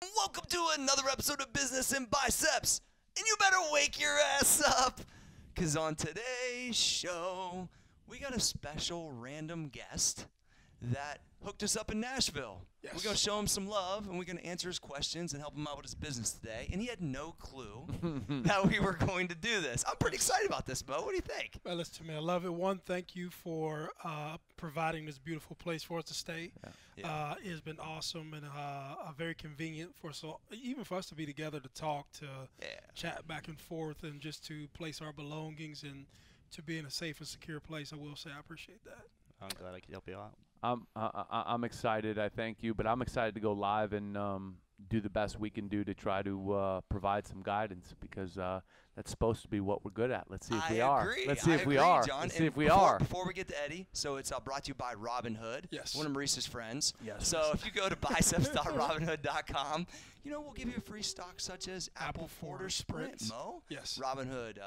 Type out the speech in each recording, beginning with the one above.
Welcome to another episode of Business and Biceps. And you better wake your ass up, because on today's show, we got a special random guest that hooked us up in Nashville. Yes. We're going to show him some love, and we're going to answer his questions and help him out with his business today. And he had no clue that we were going to do this. I'm pretty excited about this, Bo. What do you think? Well, listen to me. I love it. One, thank you for providing this beautiful place for us to stay. Yeah. It's been awesome and very convenient even for us to be together to talk, to chat back and forth, and just to place our belongings and to be in a safe and secure place. I will say I appreciate that. I'm glad I could help you out. I'm excited. I thank you, but I'm excited to go live and do the best we can do to try to provide some guidance, because that's supposed to be what we're good at. Let's see if we are. Let's see if we are. John. Let's see if we before, are. Before we get to Edde, so it's brought to you by Robinhood. Yes. One of Maurice's friends. Yes. So if you go to biceps.robinhood.com, we'll give you a free stock such as Apple Forder Sprint. Mo? Yes. Robinhood,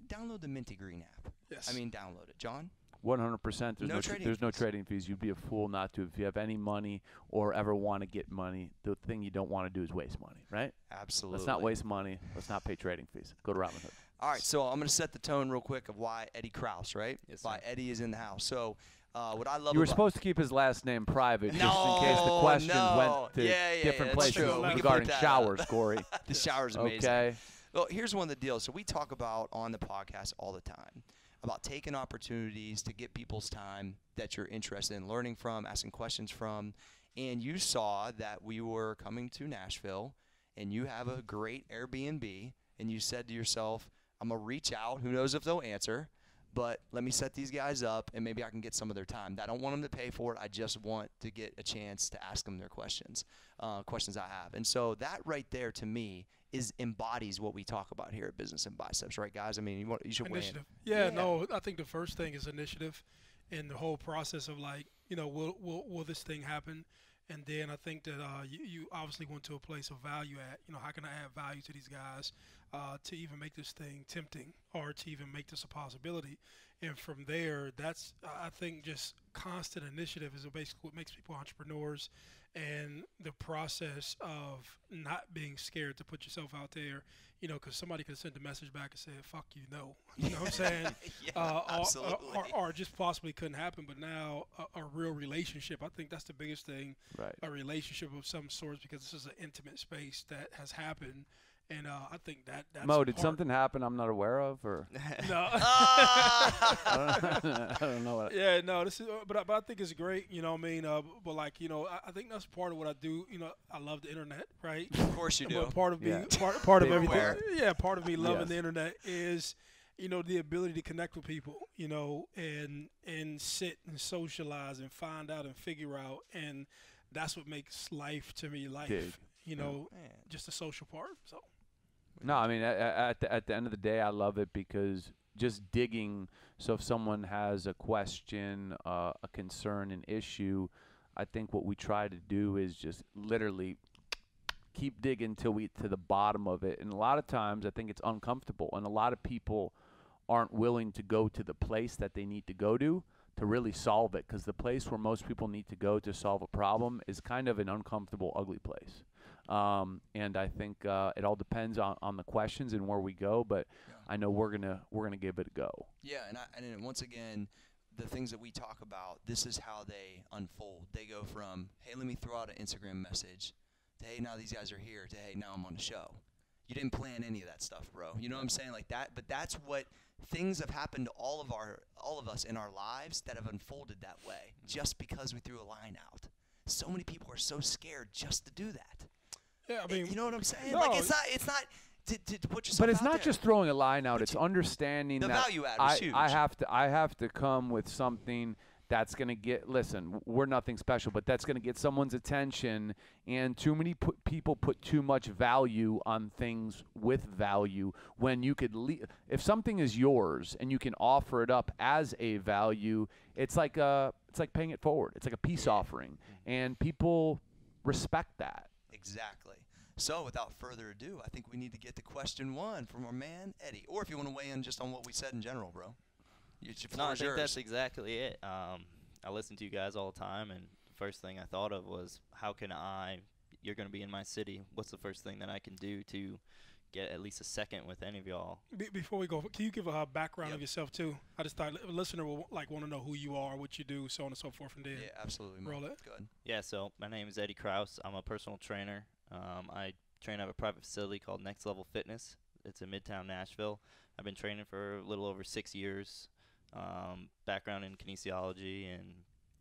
download the Minty Green app. Yes. Download it. John? 100%. There's no trading fees. You'd be a fool not to. If you have any money or ever want to get money, the thing you don't want to do is waste money, right? Absolutely. Let's not waste money. Let's not pay trading fees. Go to Robinhood. All right, so I'm going to set the tone real quick of why Edde Krause, right? Yes, Why sir. Edde is in the house. So what I love You were about supposed to keep his last name private, just No, in case the questions no. went to Yeah, different that's places true. We can regarding put that showers, up. Corey. the shower's amazing. Okay. Well, here's one of the deals. So we talk about on the podcast all the time about taking opportunities to get people's time that you're interested in learning from, asking questions from. And you saw that we were coming to Nashville, and you have a great Airbnb, and you said to yourself, I'm going to reach out. Who knows if they'll answer, but let me set these guys up, and maybe I can get some of their time. I don't want them to pay for it. I just want to get a chance to ask them their questions I have. And so that right there, to me, embodies what we talk about here at Business and Biceps, right, guys? You should Initiative. win. Yeah, no, I think the first thing is initiative, and the whole process of will this thing happen? And then I think that you obviously went to a place of value at, how can I add value to these guys to even make this thing tempting or to even make this a possibility? And from there, that's, I think, just constant initiative is basically what makes people entrepreneurs, and the process of not being scared to put yourself out there, because somebody could send a message back and say, fuck you, no. You know what I'm saying? Absolutely. Or just possibly couldn't happen. But now a real relationship, I think that's the biggest thing, Right. a relationship of some sort, because this is an intimate space that has happened. And I think that's Mo, did part- something happen I'm not aware of, or No. I don't know what? Yeah, no, this is, but I think it's great, but I think that's part of what I do. I love the internet, right? Of course you do. But part of me, Yeah. part of Big everything, aware. part of me loving Yes. the internet is, the ability to connect with people, and sit and socialize and find out and figure out, and that's what makes life to me life. Dig. Man. Just the social part. So. No, at the end of the day, I love it because just digging. So if someone has a question, a concern, an issue, I think what we try to do is just literally keep digging till we to the bottom of it. And a lot of times, I think it's uncomfortable, and a lot of people aren't willing to go to the place that they need to go to really solve it, because the place where most people need to go to solve a problem is kind of an uncomfortable, ugly place. And I think it all depends on the questions and where we go, but I know we're gonna give it a go. Yeah, and once again, the things that we talk about, this is how they unfold. They go from, hey, let me throw out an Instagram message, to, hey, now these guys are here, to, hey, now I'm on the show. You didn't plan any of that stuff, bro. You know what I'm saying? Like that, but that's what things have happened to all of us in our lives that have unfolded that way just because we threw a line out. So many people are so scared just to do that. Yeah, I mean, you know what I'm saying? no, Like it's not to put yourself But it's out not there. just throwing a line out. It's understanding the that value add is huge. I have to come with something that's going to get, listen, we're nothing special, but that's going to get someone's attention, and too many people put too much value on things with value when you could if something is yours and you can offer it up as a value, it's like paying it forward. It's like a peace offering, and people respect that. Exactly. So without further ado, I think we need to get to question one from our man, Edde. Or if you want to weigh in just on what we said in general, bro. No, I think that's exactly it. I listen to you guys all the time, and the first thing I thought of was, how can I you're going to be in my city. What's the first thing that I can do to get at least a second with any of y'all? Before we go, can you give a background of yourself too? I just thought a listener will want to know who you are, what you do, so on and so forth, and then absolutely. Roll it. Good. Yeah, so my name is Edde Kraus. I'm a personal trainer. I train at a private facility called Next Level Fitness. It's in Midtown Nashville. I've been training for a little over 6 years. Background in kinesiology, and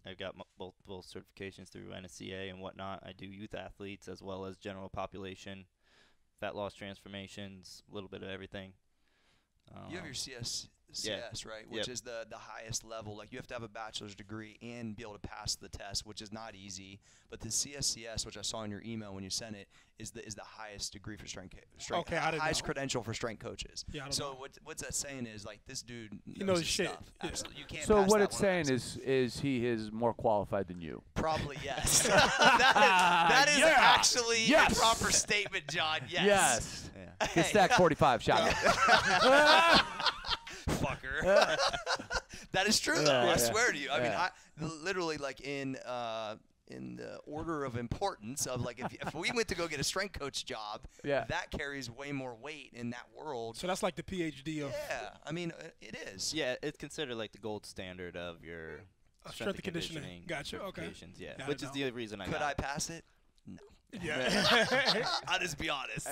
I've got multiple certifications through NSCA and whatnot. I do youth athletes as well as general population, fat loss transformations, a little bit of everything. You have your CS, right? Which is the highest level. Like, you have to have a bachelor's degree and be able to pass the test, which is not easy. But the CSCS, which I saw in your email when you sent it, is the highest degree for strength. Okay, I didn't highest know. credential for strength coaches. Yeah, I don't so know. what's that saying is, like, this dude He knows knows his shit. stuff. Yeah. Absolutely, you can't. So pass what that it's one saying on is he is more qualified than you. Probably yes. that is actually a proper statement, John. Yes. Yes. Yeah. Get stack 45. Shout out. Fucker. That is true, though. Yeah, I yeah. swear to you. I mean, Yeah. I literally, like, in the order of importance of, like, if we went to go get a strength coach job, that carries way more weight in that world. So that's like the PhD of I mean, it is. Yeah, it's considered like the gold standard of your strength and conditioning. Gotcha. Okay. certifications, Yeah, Got which it is now. the reason I Could got I it. pass it? No. Yeah. I'll just be honest.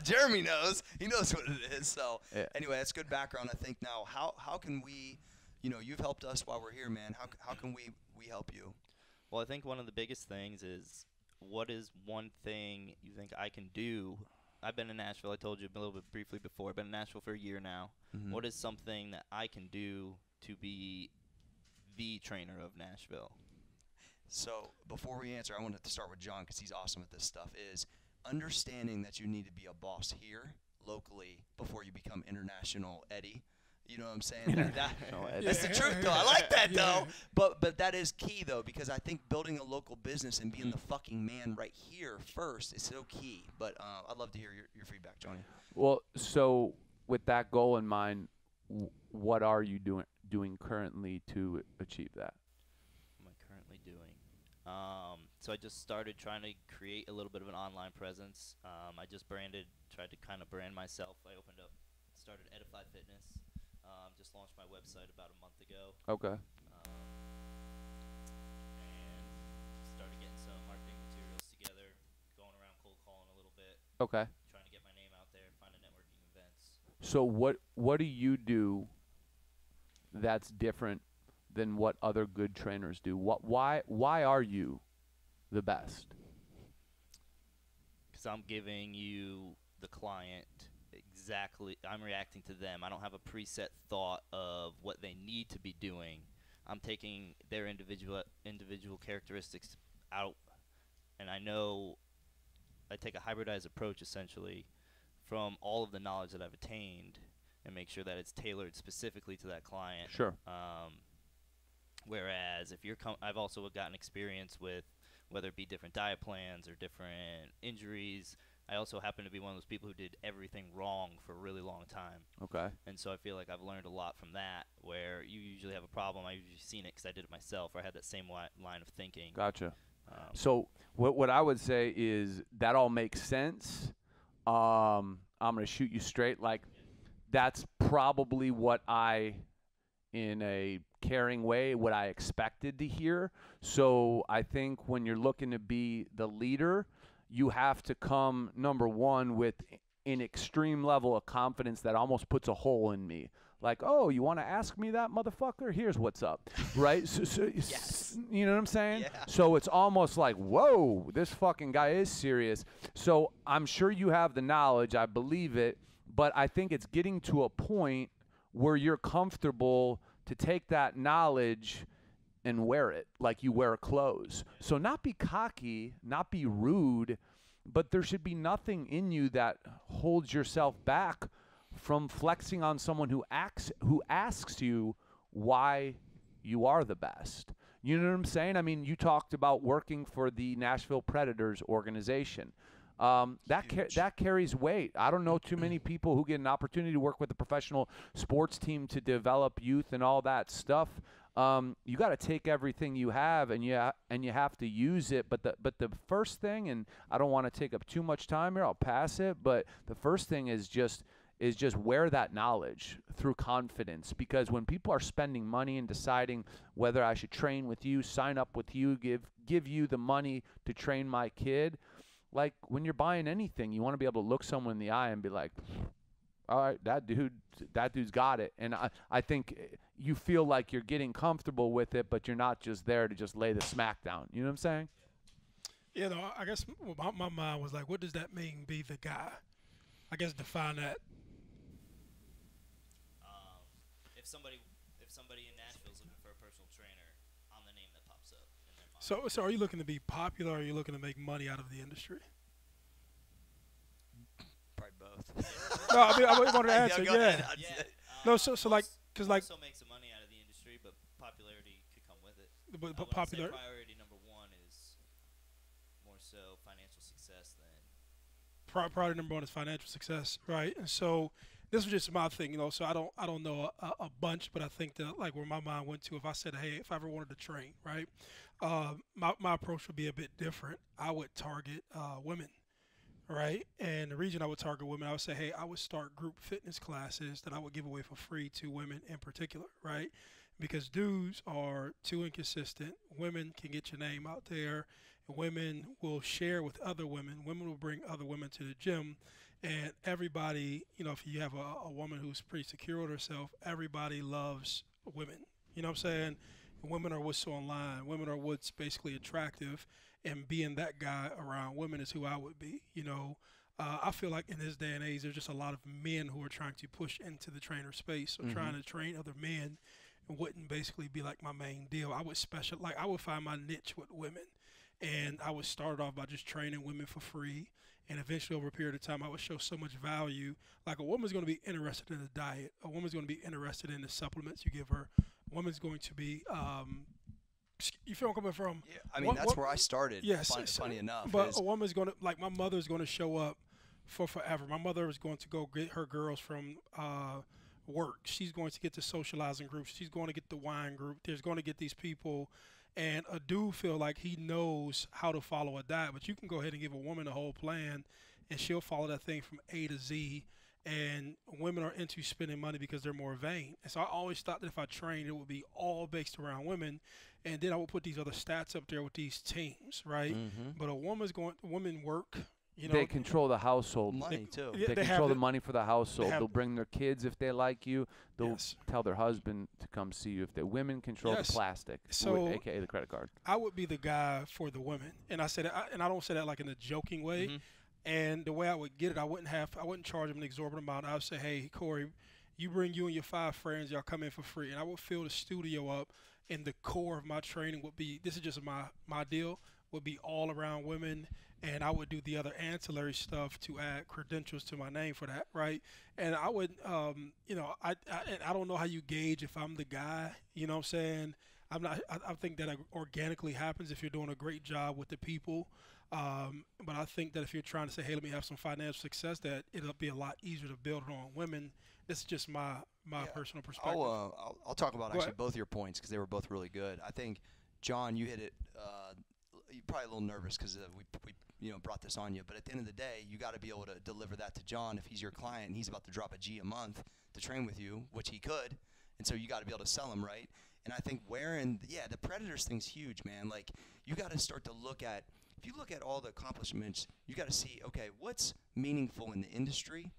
Jeremy knows. He knows what it is. So anyway, that's good background. I think now, how can we, you've helped us while we're here, man. How can we help you? Well, I think one of the biggest things is, what is one thing you think I can do? I've been in Nashville. I told you a little bit briefly before. I've been in Nashville for a year now. Mm-hmm. What is something that I can do to be the trainer of Nashville? So before we answer, I wanted to start with John because he's awesome at this stuff, is understanding that you need to be a boss here locally before you become international Edde. You know what I'm saying? That's the truth, though. I like that, though. But that is key, though, because I think building a local business and being the fucking man right here first is so key. But I'd love to hear your feedback, Johnny. Well, so with that goal in mind, what are you doing currently to achieve that? What am I currently doing? So I just started trying to create a little bit of an online presence. I just tried to kind of brand myself. I started Edify Fitness. Just launched my website about a month ago. Okay. And started getting some marketing materials together, going around cold calling a little bit. Okay. Trying to get my name out there, finding networking events. So what do you do that's different than what other good trainers do? Why are you the best? Because I'm giving you, the client, exactly. I'm reacting to them. I don't have a preset thought of what they need to be doing. I'm taking their individual characteristics out, and I take a hybridized approach essentially from all of the knowledge that I've attained and make sure that it's tailored specifically to that client. Sure. Whereas if I've also gotten experience with whether it be different diet plans or different injuries. I also happen to be one of those people who did everything wrong for a really long time. Okay. And so I feel like I've learned a lot from that, where you usually have a problem. I've usually seen it because I did it myself, or I had that same line of thinking. Gotcha. So what I would say is that all makes sense. I'm going to shoot you straight. Like, that's probably what in a caring way, what I expected to hear. So I think when you're looking to be the leader, you have to come, number one, with an extreme level of confidence that almost puts a hole in me. Like, oh, you want to ask me that, motherfucker? Here's what's up, right? So Yes. You know what I'm saying? Yeah. So it's almost like, whoa, this fucking guy is serious. So I'm sure you have the knowledge. I believe it. But I think it's getting to a point where you're comfortable to take that knowledge and wear it like you wear clothes. So not be cocky, not be rude, but there should be nothing in you that holds yourself back from flexing on someone who asks you why you are the best. You know what I'm saying? I mean, you talked about working for the Nashville Predators organization. That carries weight. I don't know too many people who get an opportunity to work with a professional sports team to develop youth and all that stuff. you got to take everything you have and you have to use it. But the first thing, and I don't want to take up too much time here, I'll pass it. But the first thing is just wear that knowledge through confidence, because when people are spending money and deciding whether I should train with you, sign up with you, give you the money to train my kid, like when you're buying anything, you want to be able to look someone in the eye and be like, all right, that dude's got it. And I think you feel like you're getting comfortable with it, but you're not just there to just lay the smack down. You know what I'm saying? You know, I guess my mind was like, what does that mean, be the guy? I guess define that. If somebody in Nashville is looking for a personal trainer, I'm the name that pops up in their mind. So are you looking to be popular, or are you looking to make money out of the industry? Probably both. No, I mean, I wanted to answer. go ahead. No, so like, because like, also make some money out of the industry, but popularity could come with it. but I would popular. say priority number one is more so financial success than. Priority number one is financial success, right? And so this was just my thing, you know. So I don't know a bunch, but I think that like where my mind went to, if I said, hey, if I ever wanted to train, right, my approach would be a bit different. I would target women, right? And the reason I would target women, I would say, hey, I would start group fitness classes that I would give away for free to women in particular, right? Because dudes are too inconsistent. Women can get your name out there. Women will share with other women. Women will bring other women to the gym. And everybody, you know, if you have a woman who's pretty secure with herself, everybody loves women. You know what I'm saying? Women are what's so online. Women are what's basically attractive. And being that guy around women is who I would be. You know, I feel like in this day and age, there's just a lot of men who are trying to push into the trainer space. So trying to train other men wouldn't basically be like my main deal. I would find my niche with women. And I would start off by just training women for free. And eventually, over a period of time, I would show so much value. Like a woman's going to be interested in the diet. A woman's going to be interested in the supplements you give her. A woman's going to be, you feel I'm coming from? Yeah, I mean, that's where I started. Yes. Funny enough. But a woman's going to, like my mother's going to show up for forever. My mother is going to go get her girls from work. She's going to get the socializing groups. She's going to get the wine group. There's going to get these people. And a dude feel like he knows how to follow a diet, but you can go ahead and give a woman a whole plan, and she'll follow that thing from A to Z. And women are into spending money because they're more vain. And so I always thought that if I trained, it would be all based around women, and then I would put these other stats up there with these teams, right? But women work. You know, they control the household. Money too. Yeah, They they control have the money for the household. They'll have- bring their kids if they like you. They'll Yes. tell their husband to come see you. If the women control Yes. the plastic, So- aka the credit card. I would be the guy for the women, and I said, and I don't say that like in a joking way. And the way I would get it, I wouldn't charge them an exorbitant amount. I would say, hey, Corey, you bring you and your 5 friends, y'all come in for free, and I would fill the studio up. And the core of my training would be, this is just my deal, would be all around women. And I would do the other ancillary stuff to add credentials to my name for that, right? And I would, you know, I don't know how you gauge if I'm the guy. You know what I'm saying? I'm not. I think that organically happens if you're doing a great job with the people. But I think that if you're trying to say, hey, let me have some financial success, that it'll be a lot easier to build it on women. This is just my personal perspective. I'll talk about actually both your points because they were both really good. I think, John, you hit it. You're probably a little nervous because we brought this on you. But at the end of the day, you got to be able to deliver that to John if he's your client and he's about to drop a G a month to train with you, which he could. And so you got to be able to sell him, right? And I think the Predators thing's huge, man. Like, you got to start to look at, if you look at all the accomplishments, you got to see, okay, what's meaningful in the industry,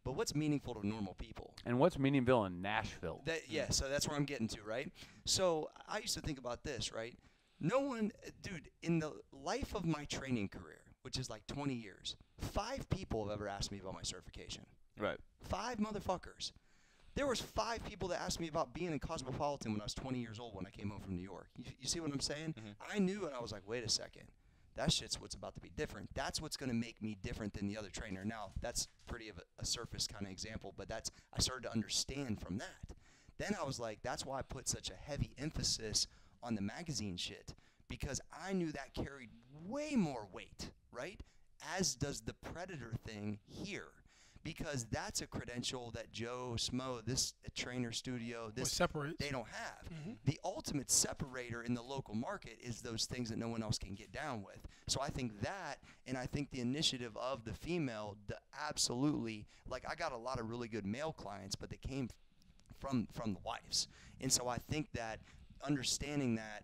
but what's meaningful to normal people? And what's meaningful in Nashville? So that's where I'm getting to, right? So I used to think about this, right? No one, dude, in the life of my training career, which is like 20 years, 5 people have ever asked me about my certification. Right. 5 motherfuckers. There was 5 people that asked me about being in Cosmopolitan when I was 20 years old when I came home from New York. You see what I'm saying? I knew, and I was like, wait a second. That shit's what's about to be different. That's what's going to make me different than the other trainer. Now, that's pretty of a surface kind of example, but I started to understand from that. Then I was like, that's why I put such a heavy emphasis on the magazine shit, because I knew that carried way more weight, right? As does the Predator thing here. because that's a credential that Joe Smo, this trainer studio, this separates. They don't have. Mm-hmm. The ultimate separator in the local market is those things that no one else can get down with. So I think that, and I think the initiative of the female, absolutely, like I got a lot of really good male clients, but they came from the wives. And so I think that understanding that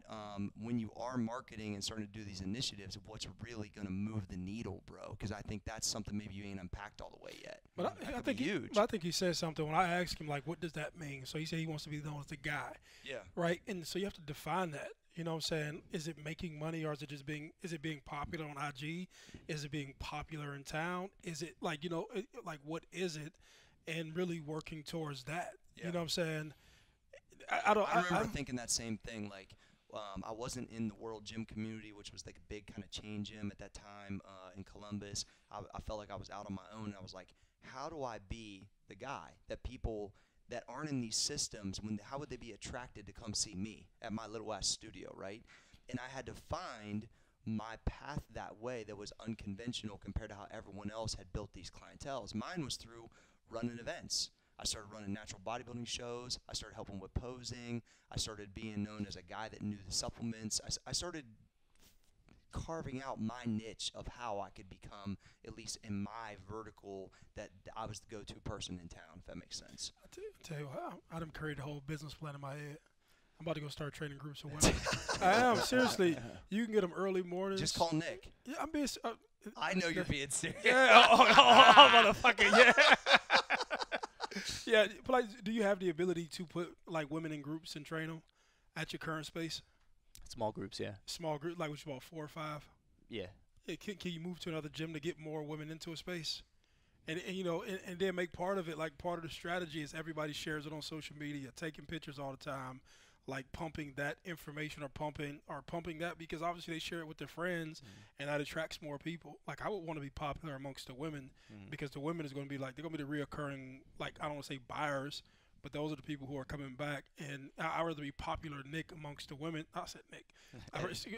when you are marketing and starting to do these initiatives of what's really going to move the needle, bro, because I think that's something maybe you ain't unpacked all the way yet. But I think huge. I think he said something when I asked him, like, what does that mean? So he said he wants to be known as the guy. Yeah. Right? And so you have to define that. You know what I'm saying? Is it making money, or is it being popular on IG? Is it being popular in town? Is it like, like what is it? And really working towards that. Yeah. You know what I'm saying? I remember thinking that same thing. Like, I wasn't in the World Gym community, which was like a big kind of chain gym at that time in Columbus. I felt like I was out on my own. And I was like, how do I be the guy that people that aren't in these systems, how would they be attracted to come see me at my little ass studio, right? And I had to find my path that way that was unconventional compared to how everyone else had built these clienteles. Mine was through running events. I started running natural bodybuilding shows. I started helping with posing. I started being known as a guy that knew the supplements. I started carving out my niche of how I could become, at least in my vertical, that I was the go-to person in town, if that makes sense. I tell you what, I done created a whole business plan in my head. I'm about to go start training groups of women. I am, seriously. You can get them early mornings. Just call Nick. Yeah, I'm being I know you're being serious. Yeah, motherfucker, yeah. Yeah, but like, do you have the ability to put like women in groups and train them at your current space? Small groups, yeah. Small group, like what you about 4 or 5? Yeah. Can you move to another gym to get more women into a space? And then make part of it, like part of the strategy is everybody shares it on social media, taking pictures all the time, like pumping that information or pumping that, because obviously they share it with their friends, and that attracts more people. Like I would want to be popular amongst the women, because the women is going to be like, they're going to be the reoccurring, like, I don't want to say buyers, but those are the people who are coming back. And I'd rather be popular Nick amongst the women. I said Nick.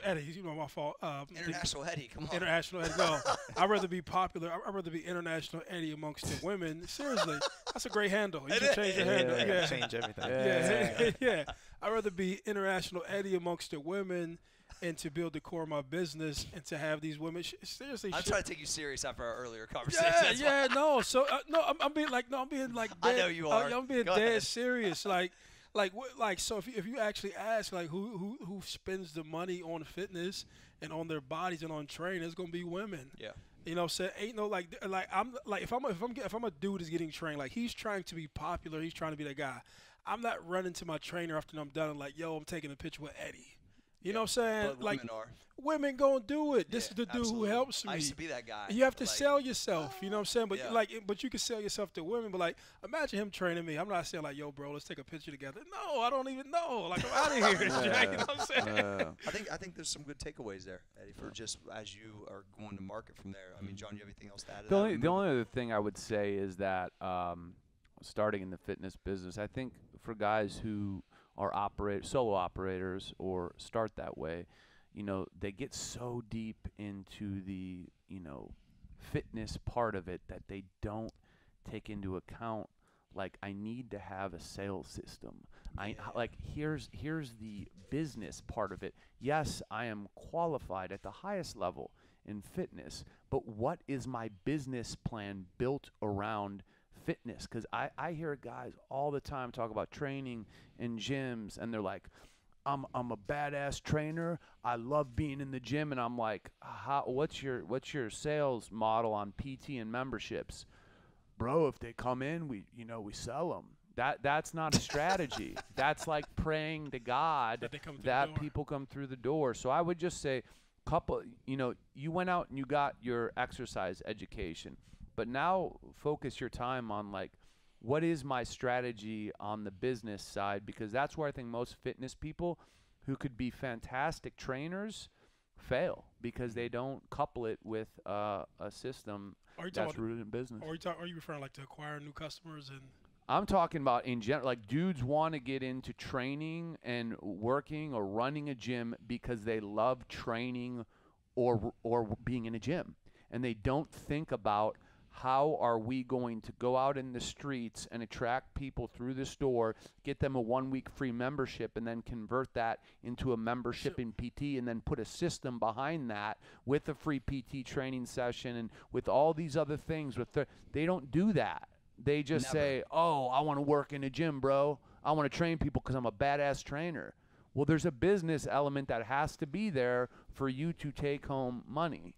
Eddie, my fault. International Eddie, come on. International Eddie, no. I'd rather be popular. I'd rather be International Eddie amongst the women. Seriously, that's a great handle. You should change your handle. Yeah. Change everything. Yeah. I'd rather be International Eddie amongst the women, and to build the core of my business, and to have these women. Seriously, I'm trying to take you serious after our earlier conversation. No. So I'm being like, dead, I know you are. I'm being dead serious. So if you actually ask, like, who spends the money on fitness and on their bodies and on training, it's gonna be women. Yeah. You know, so ain't no like I'm like if I'm a dude is getting trained, like he's trying to be popular, he's trying to be that guy. I'm not running to my trainer after I'm done and like, yo, I'm taking a picture with Eddie. You know what I'm saying? But like, women are. Women gonna do it. This is the dude absolutely. who helps me. I used to be that guy. You have to sell yourself. You know what I'm saying? But yeah. but you can sell yourself to women. But like, imagine him training me. I'm not saying like, yo, bro, let's take a picture together. No, I don't even know. Like, I'm out of here. You know what I'm saying? I think there's some good takeaways there, Eddie, for just as you are going to market from there. I mean, John, you have anything else to add to that? The only other thing I would say is that starting in the fitness business, I think for guys who are solo operators or start that way, you know, they get so deep into the, you know, fitness part of it that they don't take into account, like, I need to have a sales system. Here's the business part of it. Yes, I am qualified at the highest level in fitness, but what is my business plan built around fitness? Because I hear guys all the time talk about training in gyms, and they're like, I'm a badass trainer. I love being in the gym. And I'm like, what's your sales model on PT and memberships? Bro, if they come in, we sell them. That's not a strategy. That's like praying to God that people come through the door. So I would just say, you went out and you got your exercise education, but now focus your time on, like, what is my strategy on the business side? Because that's where I think most fitness people who could be fantastic trainers fail, because they don't couple it with a system that's rooted in business. Are you referring like to acquire new customers? And I'm talking about in general, like, dudes want to get into training and working or running a gym because they love training or being in a gym, and they don't think about how are we going to go out in the streets and attract people through the store, get them a 1-week free membership, and then convert that into a membership in PT, and then put a system behind that with a free PT training session and with all these other things. They don't do that. They just say, oh, I want to work in a gym, bro. I want to train people because I'm a badass trainer. Well, there's a business element that has to be there for you to take home money.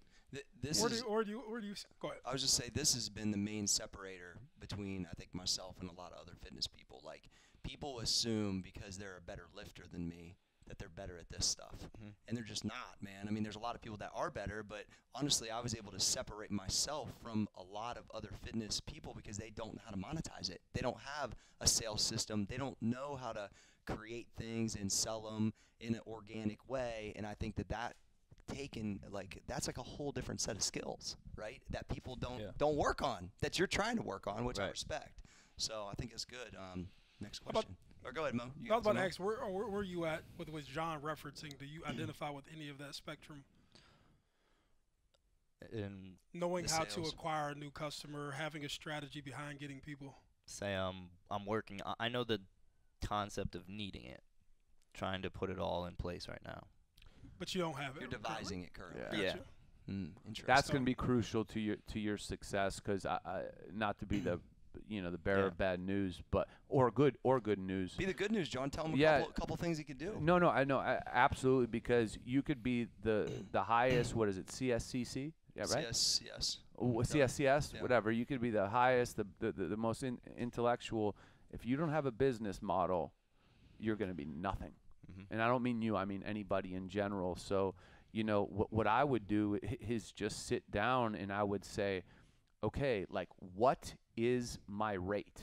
Or do you go ahead. I was just say this has been the main separator between, I think, myself and a lot of other fitness people. Like, people assume because they're a better lifter than me that they're better at this stuff. Mm-hmm. And they're just not, man. I mean, there's a lot of people that are better, but honestly, I was able to separate myself from a lot of other fitness people because they don't know how to monetize it. They don't have a sales system. They don't know how to create things and sell them in an organic way. And I think that that's like a whole different set of skills, right? That people don't work on, that you're trying to work on, which I respect. So I think it's good. Next question. Or go ahead, Mo. I was about to ask, where are you at with what John referencing? Do you identify with any of that spectrum? In knowing how to acquire a new customer, having a strategy behind getting people. Say I'm working. I know the concept of needing it, trying to put it all in place right now. But you don't have it. You're devising it currently. Yeah. Interesting. That's going to be crucial to your success, because not to be the the bearer of bad news, but or good news. Be the good news, John. Tell him a couple things he could do. No, I know absolutely, because you could be the highest. What is it? CSCC? Yeah, right. CSCS. CSCS, whatever. You could be the highest, the most intellectual. If you don't have a business model, you're going to be nothing. Mm-hmm. And I don't mean you. I mean anybody in general. So, what I would do is just sit down and I would say, okay, like, what is my rate?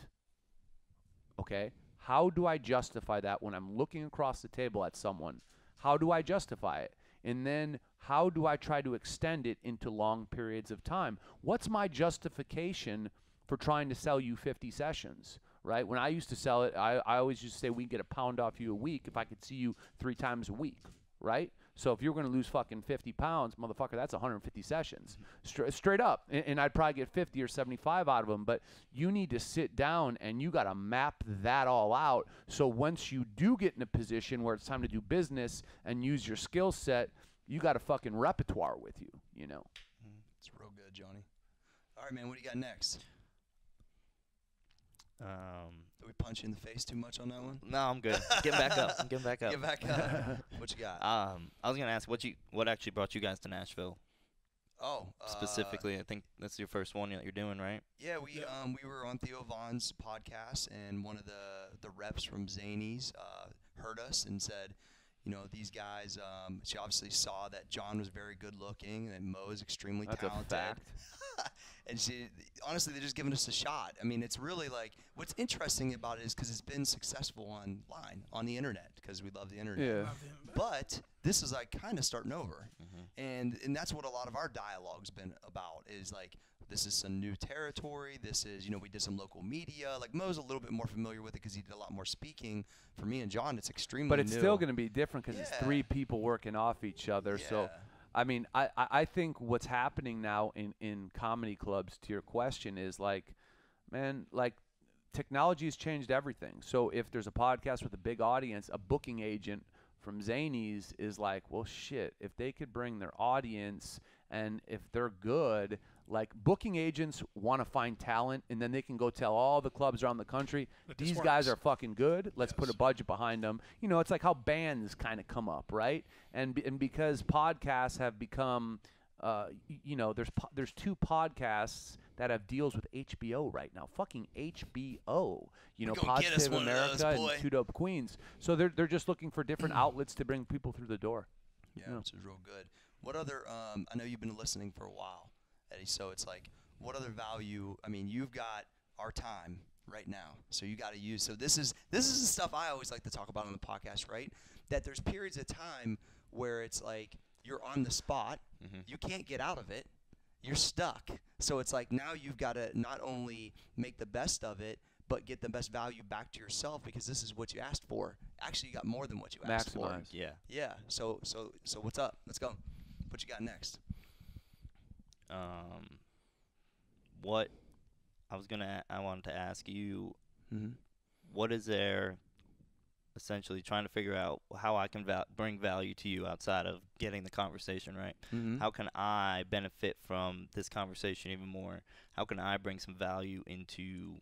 Okay, how do I justify that when I'm looking across the table at someone? How do I justify it? And then how do I try to extend it into long periods of time? What's my justification for trying to sell you 50 sessions, right? When I used to sell it, I always used to say we can get a pound off you a week if I could see you 3 times a week, right? So if you're going to lose fucking 50 pounds, motherfucker, that's 150 sessions. Straight up. And I'd probably get 50 or 75 out of them. But you need to sit down and you got to map that all out. So once you do get in a position where it's time to do business and use your skill set, you got a fucking repertoire with you, It's real good, Johnny. All right, man, what do you got next? Did we punch you in the face too much on that one? No, I'm good. Get back up. Get back up. Get back up. What you got? I was gonna ask what actually brought you guys to Nashville. Oh, specifically, I think that's your first one that you're doing, right? Yeah, we were on Theo Vaughn's podcast, and one of the reps from Zanies heard us and said, these guys. She obviously saw that John was very good looking and Mo is extremely talented. That's a fact. And honestly, they're just giving us a shot. I mean, it's really like, what's interesting about it is because it's been successful online, on the internet, because we love the internet. Yeah. But this is like kind of starting over. Mm-hmm. And that's what a lot of our dialogue's been about, is like, this is some new territory. This is, we did some local media. Like, Mo's a little bit more familiar with it because he did a lot more speaking. For me and John, it's extremely But it's new. still going to be different because it's 3 people working off each other. Yeah. So, I mean, I think what's happening now in comedy clubs, to your question, is like, man, like, technology has changed everything. So if there's a podcast with a big audience, a booking agent from Zanies is like, well, shit, if they could bring their audience and if they're good, like, booking agents want to find talent, and then they can go tell all the clubs around the country, these guys are fucking good. Let's put a budget behind them. It's like how bands kind of come up, right? And because podcasts have become, there's 2 podcasts that have deals with HBO right now. Fucking HBO. Positive America and 2 Dope Queens. So they're just looking for different outlets to bring people through the door. Yeah, which is real good. What other? I know you've been listening for a while, Eddie. So it's like, what other value? I mean, you've got our time right now, so you got to use. So this is the stuff I always like to talk about on the podcast, right? That there's periods of time where it's like you're on the spot, you can't get out of it, you're stuck. So it's like now you've got to not only make the best of it, but get the best value back to yourself, because this is what you asked for. Actually, you got more than what you asked for. Maximize. Yeah. Yeah. So what's up? Let's go. What you got next? what I wanted to ask you, Mm-hmm. what is there essentially trying to figure out how I can bring value to you outside of getting the conversation right? Mm-hmm. How can I benefit from this conversation even more? How can I bring some value into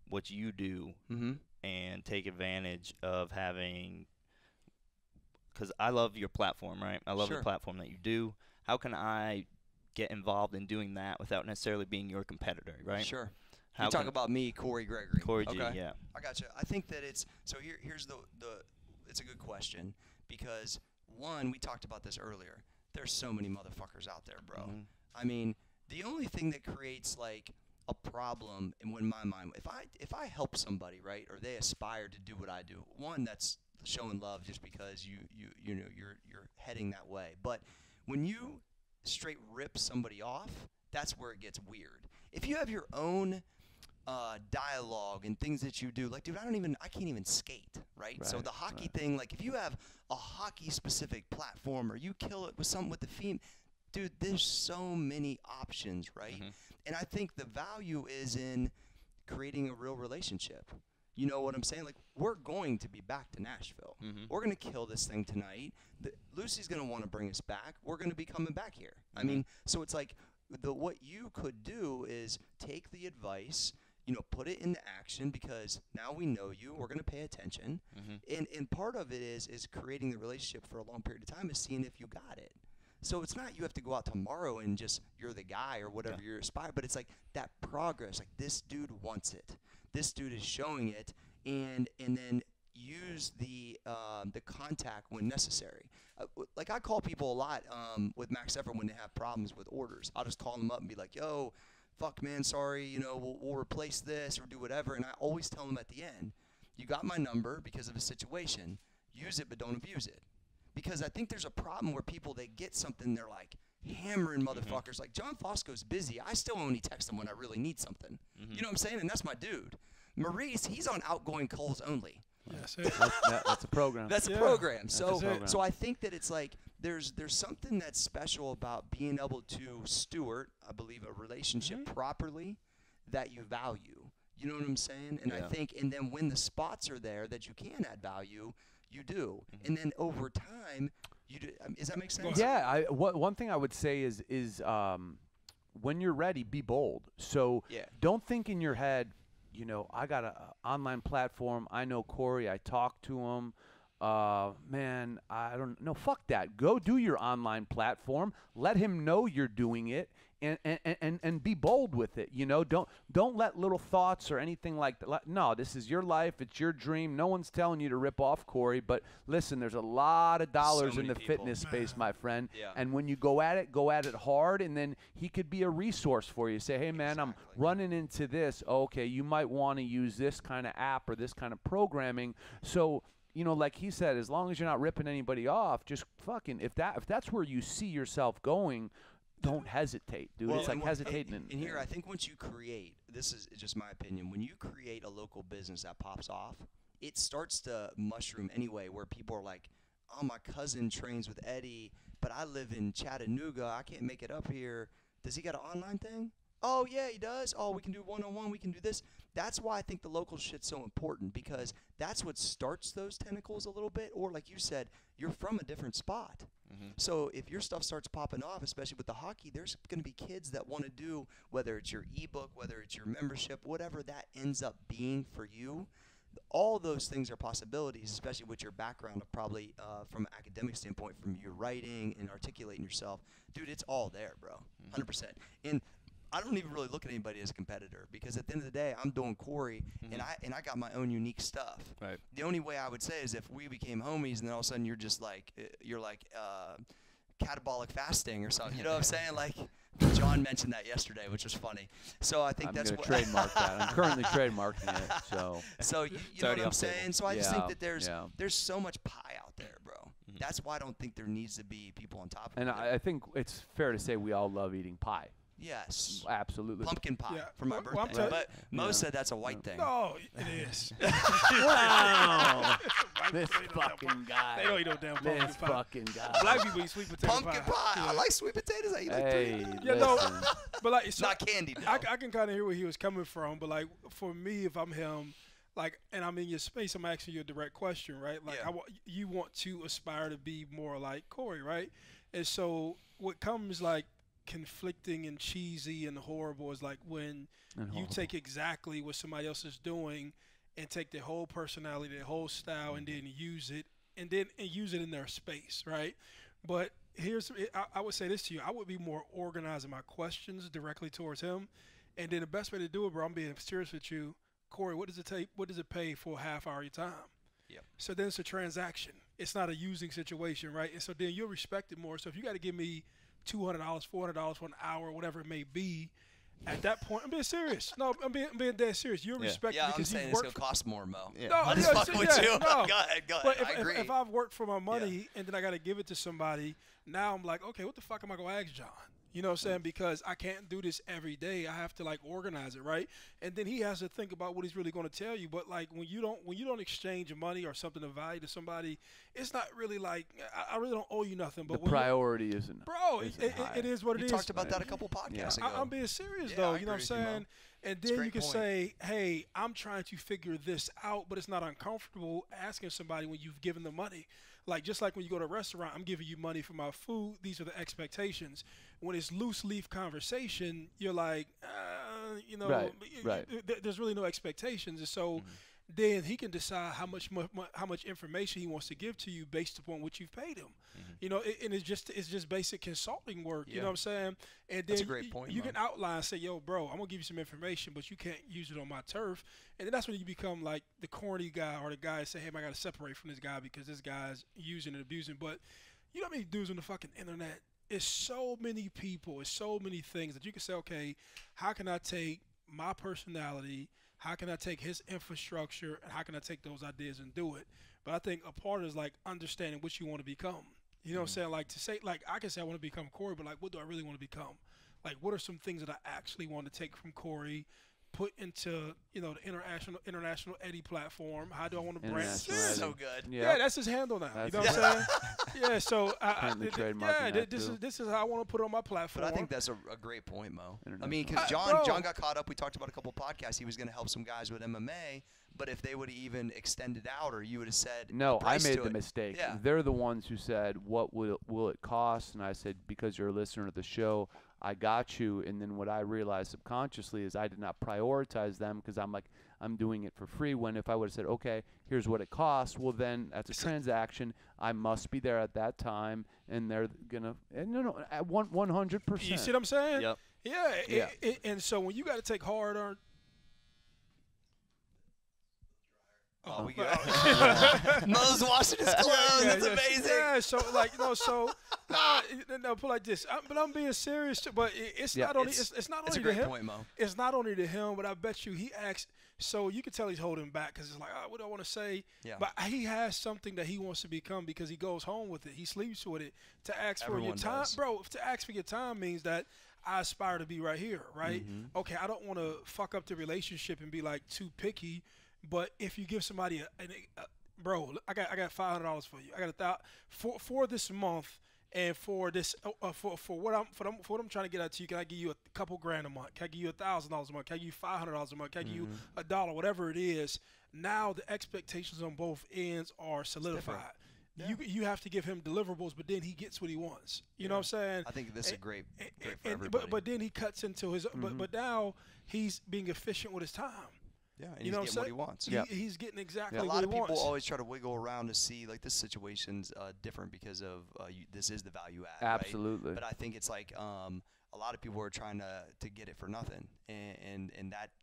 what you do Mm-hmm. and take advantage of having, because I love your platform, right? I love Sure. the platform that you do. How can I get involved in doing that without necessarily being your competitor, right? Sure. How You talk can about me, Corey Gregory. Corey G, Okay. yeah. I gotcha. I think that it's so. Here's the. It's a good question because one, we talked about this earlier. There's so many motherfuckers out there, bro. Mhm. I mean, the only thing that creates like a problem in my mind, if I help somebody, right, or they aspire to do what I do, one, that's showing love just because you know you're heading that way. But when you straight rip somebody off, that's where it gets weird. If you have your own dialogue and things that you do, like, dude, I can't even skate, right? So Right, the hockey right. thing, like, if you have a hockey specific platform or you kill it with something with the theme, dude, there's so many options, right? Mhm. And I think the value is in creating a real relationship. You know what I'm saying? Like, we're going to be back to Nashville. Mhm. We're going to kill this thing tonight. Lucy's going to want to bring us back. We're going to be coming back here. I Mhm. mean, so it's like what you could do is take the advice, put it into action because now we know you. We're going to pay attention. Mhm. And part of it is creating the relationship for a long period of time is seeing if you got it. So it's not you have to go out tomorrow and just you're the guy or whatever you're aspired, but it's like that progress. Like this dude wants it. This dude is showing it, and then use the contact when necessary. Like I call people a lot with Max Effort when they have problems with orders. I'll just call them up and be like, "Yo, fuck man, sorry, we'll replace this or do whatever." And I always tell them at the end, "You got my number because of a situation. Use it, but don't abuse it." Because I think there's a problem where people, they get something, they're like hammering motherfuckers. Like John Fosco's busy. I still only text him when I really need something. You know what I'm saying? And that's my dude. Maurice, he's on outgoing calls only. Yes, That's a program. That's a Yeah, program. that's So it. so I think that it's like there's something that's special about being able to steward, I believe, a relationship properly that you value. You know what I'm saying? And I Yeah. think, and then when the spots are there that you can add value, you do. And then over time, you do. Does that make sense? Yeah, one thing I would say is when you're ready, be bold. So Yeah. don't think in your head, I got an online platform. I know Corey. I talk to him. Man, I don't know. Fuck that. Go do your online platform. Let him know you're doing it, and be bold with it. Don't let little thoughts or anything like that. No, this is your life. It's your dream. No one's telling you to rip off Corey. But listen, there's a lot of dollars in many the people. fitness space, my friend. Yeah. And when you go at it hard, and then he could be a resource for you. Say, hey man, I'm Exactly. running into this. Okay, you might want to use this kind of app or this kind of programming. So, like he said, as long as you're not ripping anybody off, just fucking if that's where you see yourself going, don't hesitate, dude. Well, it's like and hesitating. And here, I think once you create, this is just my opinion, when you create a local business that pops off, it starts to mushroom anyway, where people are like, "Oh, my cousin trains with Edde, but I live in Chattanooga. I can't make it up here. Does he got an online thing? Oh, yeah, he does. Oh, we can do one-on-one. We can do this." That's why I think the local shit's so important, because that's what starts those tentacles a little bit. Or like you said, you're from a different spot. So if your stuff starts popping off, especially with the hockey, there's going to be kids that want to do, whether it's your ebook, whether it's your membership, whatever that ends up being for you. All those things are possibilities, especially with your background of probably from an academic standpoint, from your writing and articulating yourself. Dude, it's all there, bro. 100%. And I don't even really look at anybody as a competitor, because at the end of the day, I'm doing Corey, and I got my own unique stuff. Right. The only way I would say is if we became homies, and then all of a sudden you're like catabolic fasting or something. You know what I'm saying? Like John mentioned that yesterday, which was funny. So I think I'm that's going what to trademark that. I'm currently trademarking it. So So you know already what I'm off table. saying? So I just think that Yeah. there's so much pie out there, bro. That's why I don't think there needs to be people on top of And it. I think it's fair to say we all love eating pie. Yes. Absolutely. Pumpkin pie Yeah. for my Well, I'm birthday. tell- But Mo said that's a white thing. No, it is. Wow. White This people ain't no damn fucking guy. They don't eat no damn pumpkin This pie. fucking guy. Black people eat sweet potato Pumpkin pie. Yeah. I like sweet potatoes. I eat like Hey, three. Yeah, no, listen. but like, so Not candy, though. I can kind of hear where he was coming from, but like for me, if I'm him, like, and I'm in your space, I'm asking you a direct question, right? Like, Yeah. you want to aspire to be more like Corey, right? And so what comes like conflicting and cheesy and horrible is like when And you horrible. take exactly what somebody else is doing and take their whole personality, their whole style, and then use it, and use it in their space, right? But I would say this to you: I would be more organized in my questions directly towards him, and then the best way to do it, bro, I'm being serious with you, Corey. What does it take? What does it pay for a half hour of your time? Yep. So then it's a transaction. It's not a using situation, right? And so then you'll respect it more. So if you got to give me $200, $400 for an hour, whatever it may be, at that point, I'm being serious. No, I'm being dead serious. You'll respect Yeah, it I'm because saying you've it's worked going to cost more, Mo. Yeah. No, I'm just fucking with you. no. Go ahead. But I agree. if I've worked for my money and then I got to give it to somebody, now I'm like, okay, what the fuck am I going to ask John? You know what I'm saying? Because I can't do this every day. I have to like organize it, right? And then he has to think about what he's really going to tell you. But like when you don't exchange money or something of value to somebody, it's not really like I really don't owe you nothing. But The when priority isn't. bro, isn't it high. is what it We is. talked about that a couple podcasts ago. I'm being serious Yeah, though. I You know what I'm agree with you, Mo. saying? And It's a then great you can point. say, hey, I'm trying to figure this out, but it's not uncomfortable asking somebody when you've given them money. Like just like when you go to a restaurant, I'm giving you money for my food. These are the expectations. When it's loose leaf conversation, you're like, Right. There's really no expectations, and so then he can decide how much information he wants to give to you based upon what you've paid him. You know, and it's just basic consulting work. You Yeah. know what I'm saying? And then That's a great point, you Mo. can outline, say, yo, bro, I'm gonna give you some information, but you can't use it on my turf. And then that's when you become like the corny guy or the guy that say, hey, man, I gotta separate from this guy because this guy's using and abusing. But you know how many dudes on the fucking internet? It's so many people, it's so many things that you can say, okay, how can I take my personality, how can I take his infrastructure, and how can I take those ideas and do it? But I think a part is like understanding what you want to become. You know what I'm saying? Like to say, like I can say I want to become Corey, but like what do I really want to become? Like what are some things that I actually want to take from Corey, put into the international Edde platform? How do I want to brand? International Yeah. Edde. So good. Yeah, that's his handle now. That's you know what I'm saying? Yeah, so Currently trademarking that, too. this is how I want to put it on my platform. But I think that's a great point, Mo. I International. mean, because Bro. John got caught up. We talked about a couple podcasts. He was going to help some guys with MMA, but if they would have even extended out, or you would have said, No, I price made to the it. mistake. Yeah. They're the ones who said, "What will it cost?" And I said, "Because you're a listener of the show, I got you." And then what I realized subconsciously is I did not prioritize them because I'm like, I'm doing it for free. When if I would have said, "Okay, here's what it costs," well then that's a transaction. I must be there at that time, and they're gonna. And no, at 100%. You see what I'm saying? Yep. Yeah. Yeah. And so when you got to take hard earned. Oh, we got Mo's washing his clothes. That's amazing. Yeah, so like no, put like this. But I'm being serious. But it's Yeah, not only it's not It's a only to great him. point, Mo. It's not only to him, but I bet you he acts. So you can tell he's holding back because it's like, what do I want to say? Yeah. But he has something that he wants to become because he goes home with it. He sleeps with it. To ask for Everyone your time, does. bro. To ask for your time means that I aspire to be right here, right? Mm-hmm. Okay, I don't want to fuck up the relationship and be like too picky. But if you give somebody bro, I got $500 for you. I got for this month, and for this for what I'm trying to get out to you. Can I give you a couple grand a month? Can I give you $1,000 a month? Can I give you $500 a month? Can I give you $1? Whatever it is. Now the expectations on both ends are solidified. Yeah. You have to give him deliverables, but then he gets what he wants. You know what I'm saying? I think this is great for And- everybody. but then he cuts into his. But now he's being efficient with his time. yeah, and You he's know getting what he wants. Yeah. He's getting exactly A what lot he of people wants. always try to wiggle around to see like this situation's different because of this is the value add. Absolutely. Right? But I think it's like a lot of people are trying to get it for nothing, and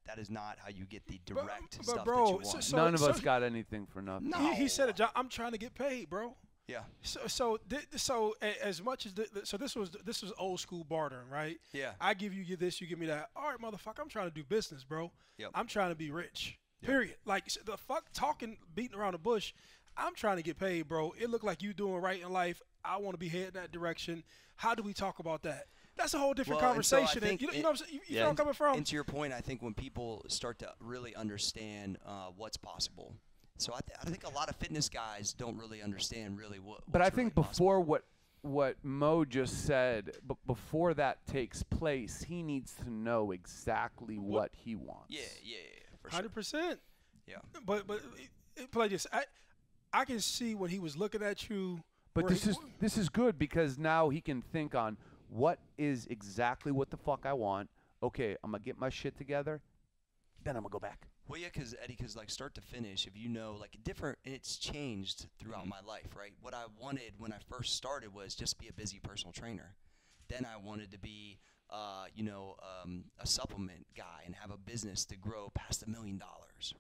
that is not how you get the direct but stuff bro, that you want. None of us got anything for nothing. No. He said it, John. I'm trying to get paid, bro. Yeah. So as much as so this was old school bartering, right? Yeah. I give you this, you give me that. All right, motherfucker, I'm trying to do business, bro. Yep. I'm trying to be rich. Period. Like the fuck talking, beating around the bush. I'm trying to get paid, bro. It looked like you doing right in life. I want to be heading that direction. How do we talk about that? that's a whole different Well, and so I conversation. think You know what I'm saying? You feel where I'm coming from? And to your point, I think when people start to really understand what's possible. So I think a lot of fitness guys don't really understand really what. But I what's think really before what Mo just said, before that takes place, he needs to know exactly what he wants. Yeah, for sure. 100%. Yeah. But play this. I can see when he was looking at you. But this is good because now he can think on what is exactly what the fuck I want. Okay, I'm gonna get my shit together, then I'm gonna go back. Well, yeah, because like start to finish, if you know, like different, and it's changed throughout my life, right? What I wanted when I first started was just be a busy personal trainer. Then I wanted to be, a supplement guy and have a business to grow past $1 million,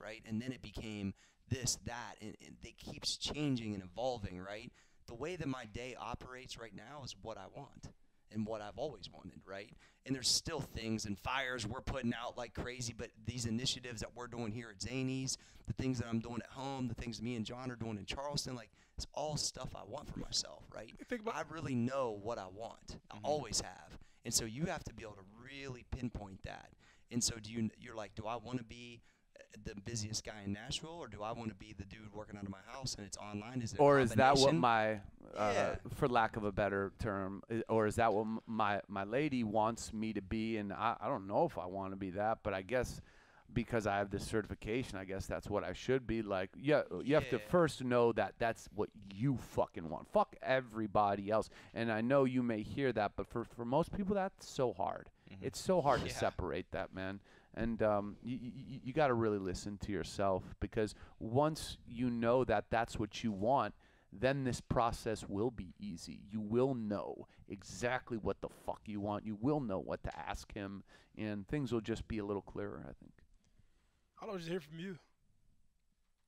right? And then it became this, that, and it keeps changing and evolving, right? The way that my day operates right now is what I want and what I've always wanted, right? And there's still things and fires we're putting out like crazy, but these initiatives that we're doing here at Zanies, the things that I'm doing at home, the things me and John are doing in Charleston, like it's all stuff I want for myself, right? I really know what I want. I always have. And so you have to be able to really pinpoint that. And so you're like, do I want to be the busiest guy in Nashville, or do I want to be the dude working out of my house and it's online? Is that what my, for lack of a better term, or is that what my lady wants me to be? And I don't know if I want to be that, but I guess because I have this certification, I guess that's what I should be. Like, you have to first know that that's what you fucking want. Fuck everybody else. And I know you may hear that, but for most people, that's so hard. It's so hard to separate that, man. And you got to really listen to yourself, because once you know that that's what you want, then this process will be easy. You will know exactly what the fuck you want. You will know what to ask him, and things will just be a little clearer, I think. I don't just hear from you.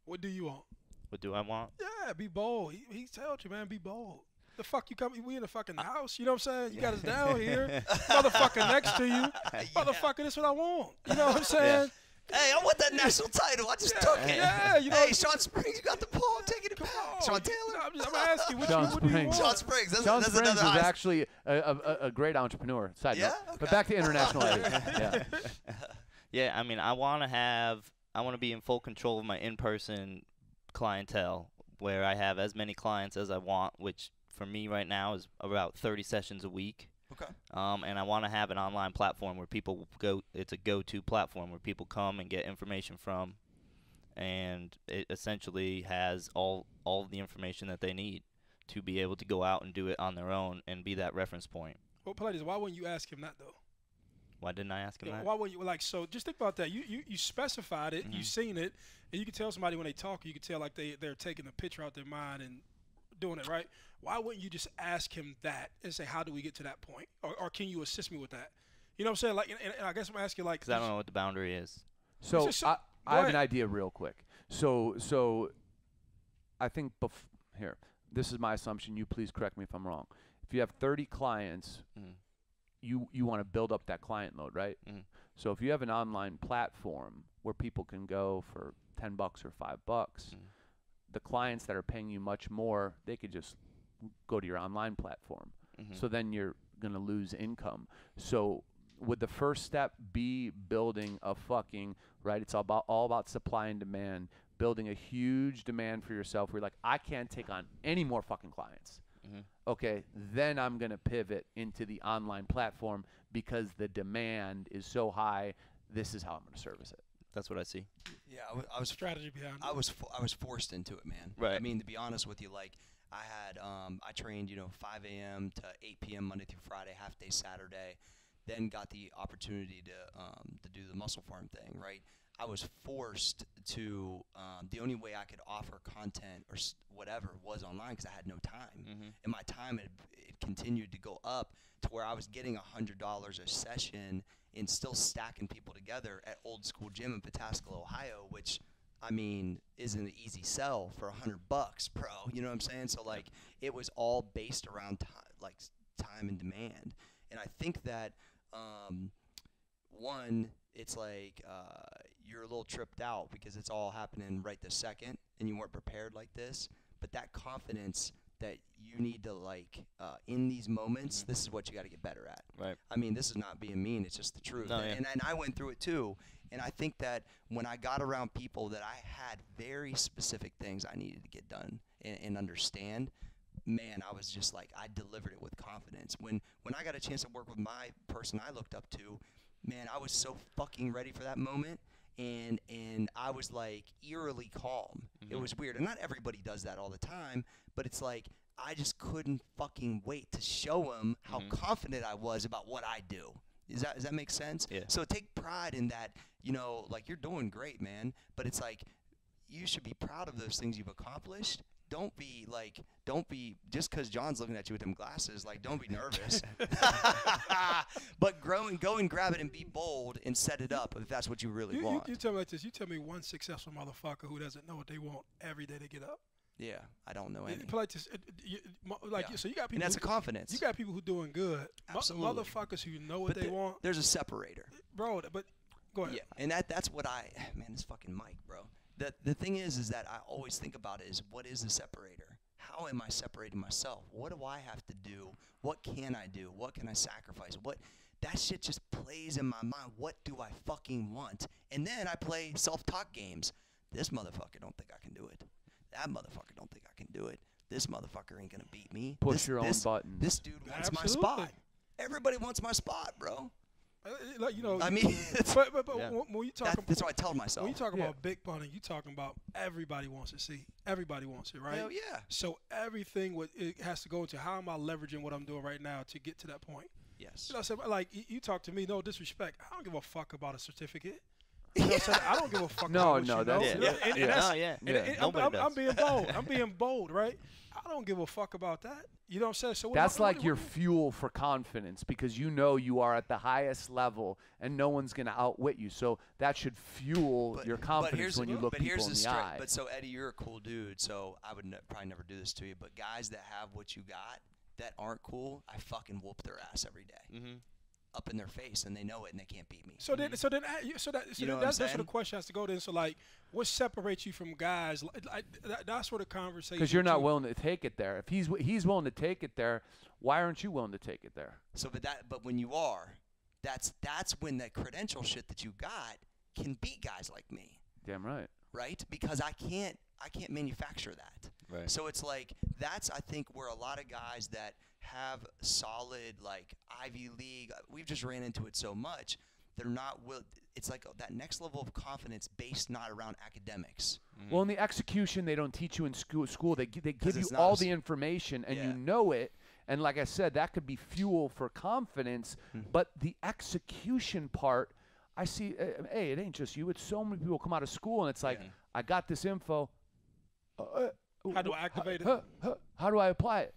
What do you want? What do I want? Yeah, be bold. He told you, man, be bold. The fuck you come? We in the fucking house. You know what I'm saying? You got us down here. Motherfucker next to you. Motherfucker, this what I want. You know what I'm saying? Hey, I want that national title. I just took it. Yeah, you know. Hey, Sean Springs, you got the ball. I'm taking it back. Sean Taylor. I'm asking what Sean what do you Springs. want? Sean Springs. That's Sean Springs another is actually a great entrepreneur. Side note. Okay. But back to international aid. Yeah. Yeah, I mean, I want to be in full control of my in-person clientele, where I have as many clients as I want, which for me right now is about 30 sessions a week. Okay. And I want to have an online platform where people go. It's a go-to platform where people come and get information from, and it essentially has all of the information that they need to be able to go out and do it on their own and be that reference point. Well, Pilates, why wouldn't you ask him that though? Why didn't I ask him that? Why wouldn't you, like, so just think about that. You specified it, you seen it, and you can tell somebody when they talk, you can tell like they're taking a picture out their mind and doing it, right? Why wouldn't you just ask him that and say, how do we get to that point? Or can you assist me with that? You know what I'm saying? Like, and I guess I'm asking, like, because I don't know what the boundary is. So I have an idea real quick. So I think here, this is my assumption. You please correct me if I'm wrong. If you have 30 clients, you want to build up that client load, right? So if you have an online platform where people can go for $10 or $5, the clients that are paying you much more, they could just go to your online platform. So then you're going to lose income. So would the first step be building a fucking, right, it's all about supply and demand, building a huge demand for yourself where you're like, I can't take on any more fucking clients. Okay, then I'm going to pivot into the online platform because the demand is so high. This is how I'm going to service it. That's what I see. Yeah, I was strategy behind it. I was forced into it, man. Right. I mean, to be honest with you, like I had I trained 5 a.m. to 8 p.m. Monday through Friday, half day Saturday. Then got the opportunity to do the muscle farm thing, right? I was forced to, the only way I could offer content or whatever was online because I had no time. And my time it continued to go up to where I was getting $100 a session and still stacking people together at Old School Gym in Pataskala, Ohio, which, I mean, isn't an easy sell for $100, bro. You know what I'm saying? So, like, it was all based around time and demand. And I think that, one, it's like you're a little tripped out because it's all happening right this second and you weren't prepared like this. But that confidence that you need to like in these moments. This is what you got to get better at. Right. I mean, this is not being mean. It's just the truth. No, yeah. And I went through it too. And I think that when I got around people that I had very specific things I needed to get done and understand, man, I was just like, I delivered it with confidence. When I got a chance to work with my person I looked up to, man, I was so fucking ready for that moment. And I was like eerily calm. It was weird. And not everybody does that all the time, but it's like I just couldn't fucking wait to show them how confident I was about what I do. Does that make sense? Yeah. So take pride in that, you know, like you're doing great, man. But it's like you should be proud of those things you've accomplished. Don't be just because John's looking at you with them glasses, like don't be nervous. But go and grab it and be bold and set it up if that's what you really want. You tell me like this. You tell me one successful motherfucker who doesn't know what they want every day to get up. Yeah, I don't know any. Like this, so you got people. And that's a confidence. You got people who doing good. Absolutely. Motherfuckers who know what they want. There's a separator. Bro, but go ahead. Yeah, and that's what man, this fucking mic, bro. The thing is that I always think about it is what is the separator? How am I separating myself? What do I have to do? What can I do? What can I sacrifice? That shit just plays in my mind. What do I fucking want? And then I play self-talk games. This motherfucker don't think I can do it. That motherfucker don't think I can do it. This motherfucker ain't gonna beat me. Push your own buttons. This dude wants Absolutely. my spot. Everybody wants my spot, bro. Like, you know, I mean, but Yeah. when you talk about, that's what I tell myself. when you talk about big money, you talking about everybody wants to see. Everybody wants it, right? Hell yeah. So everything it has to go into how am I leveraging what I'm doing right now to get to that point. Yes. You know, so like you talk to me, no disrespect. I don't give a fuck about a certificate. You know what I'm saying? I don't give a fuck. No, about what no, you that's- know. Yeah. And Yeah. that's- No, yeah. and- Yeah. and Nobody I'm does. being bold. I'm being bold, right? I don't give a fuck about that. You know what I'm saying? So That's like your fuel for confidence because you know you are at the highest level and no one's going to outwit you. So that should fuel your confidence when you look people in the eye. But so Eddie, you're a cool dude. So I would probably never do this to you. But guys that have what you got that aren't cool, I fucking whoop their ass every day. Up in their face, and they know it, and they can't beat me. So that's where the question has to go. Then, so like, what separates you from guys? That's where the conversation. Because you're not willing to take it there. If he's willing to take it there, why aren't you willing to take it there? So, but when you are, that's when that credential shit that you got can beat guys like me. Damn right. Right? Because I can't manufacture that. Right. So it's like that's I think where a lot of guys that have solid like Ivy League, we've just ran into it so much. They're not it's like that next level of confidence based not around academics. Well, in the execution, they don't teach you in school. They give you it's all not the information, and Yeah. you know it. And like I said, that could be fuel for confidence. But the execution part, I see, hey, it ain't just you. It's so many people come out of school, and it's like, I got this info. How do I activate it? How do I apply it?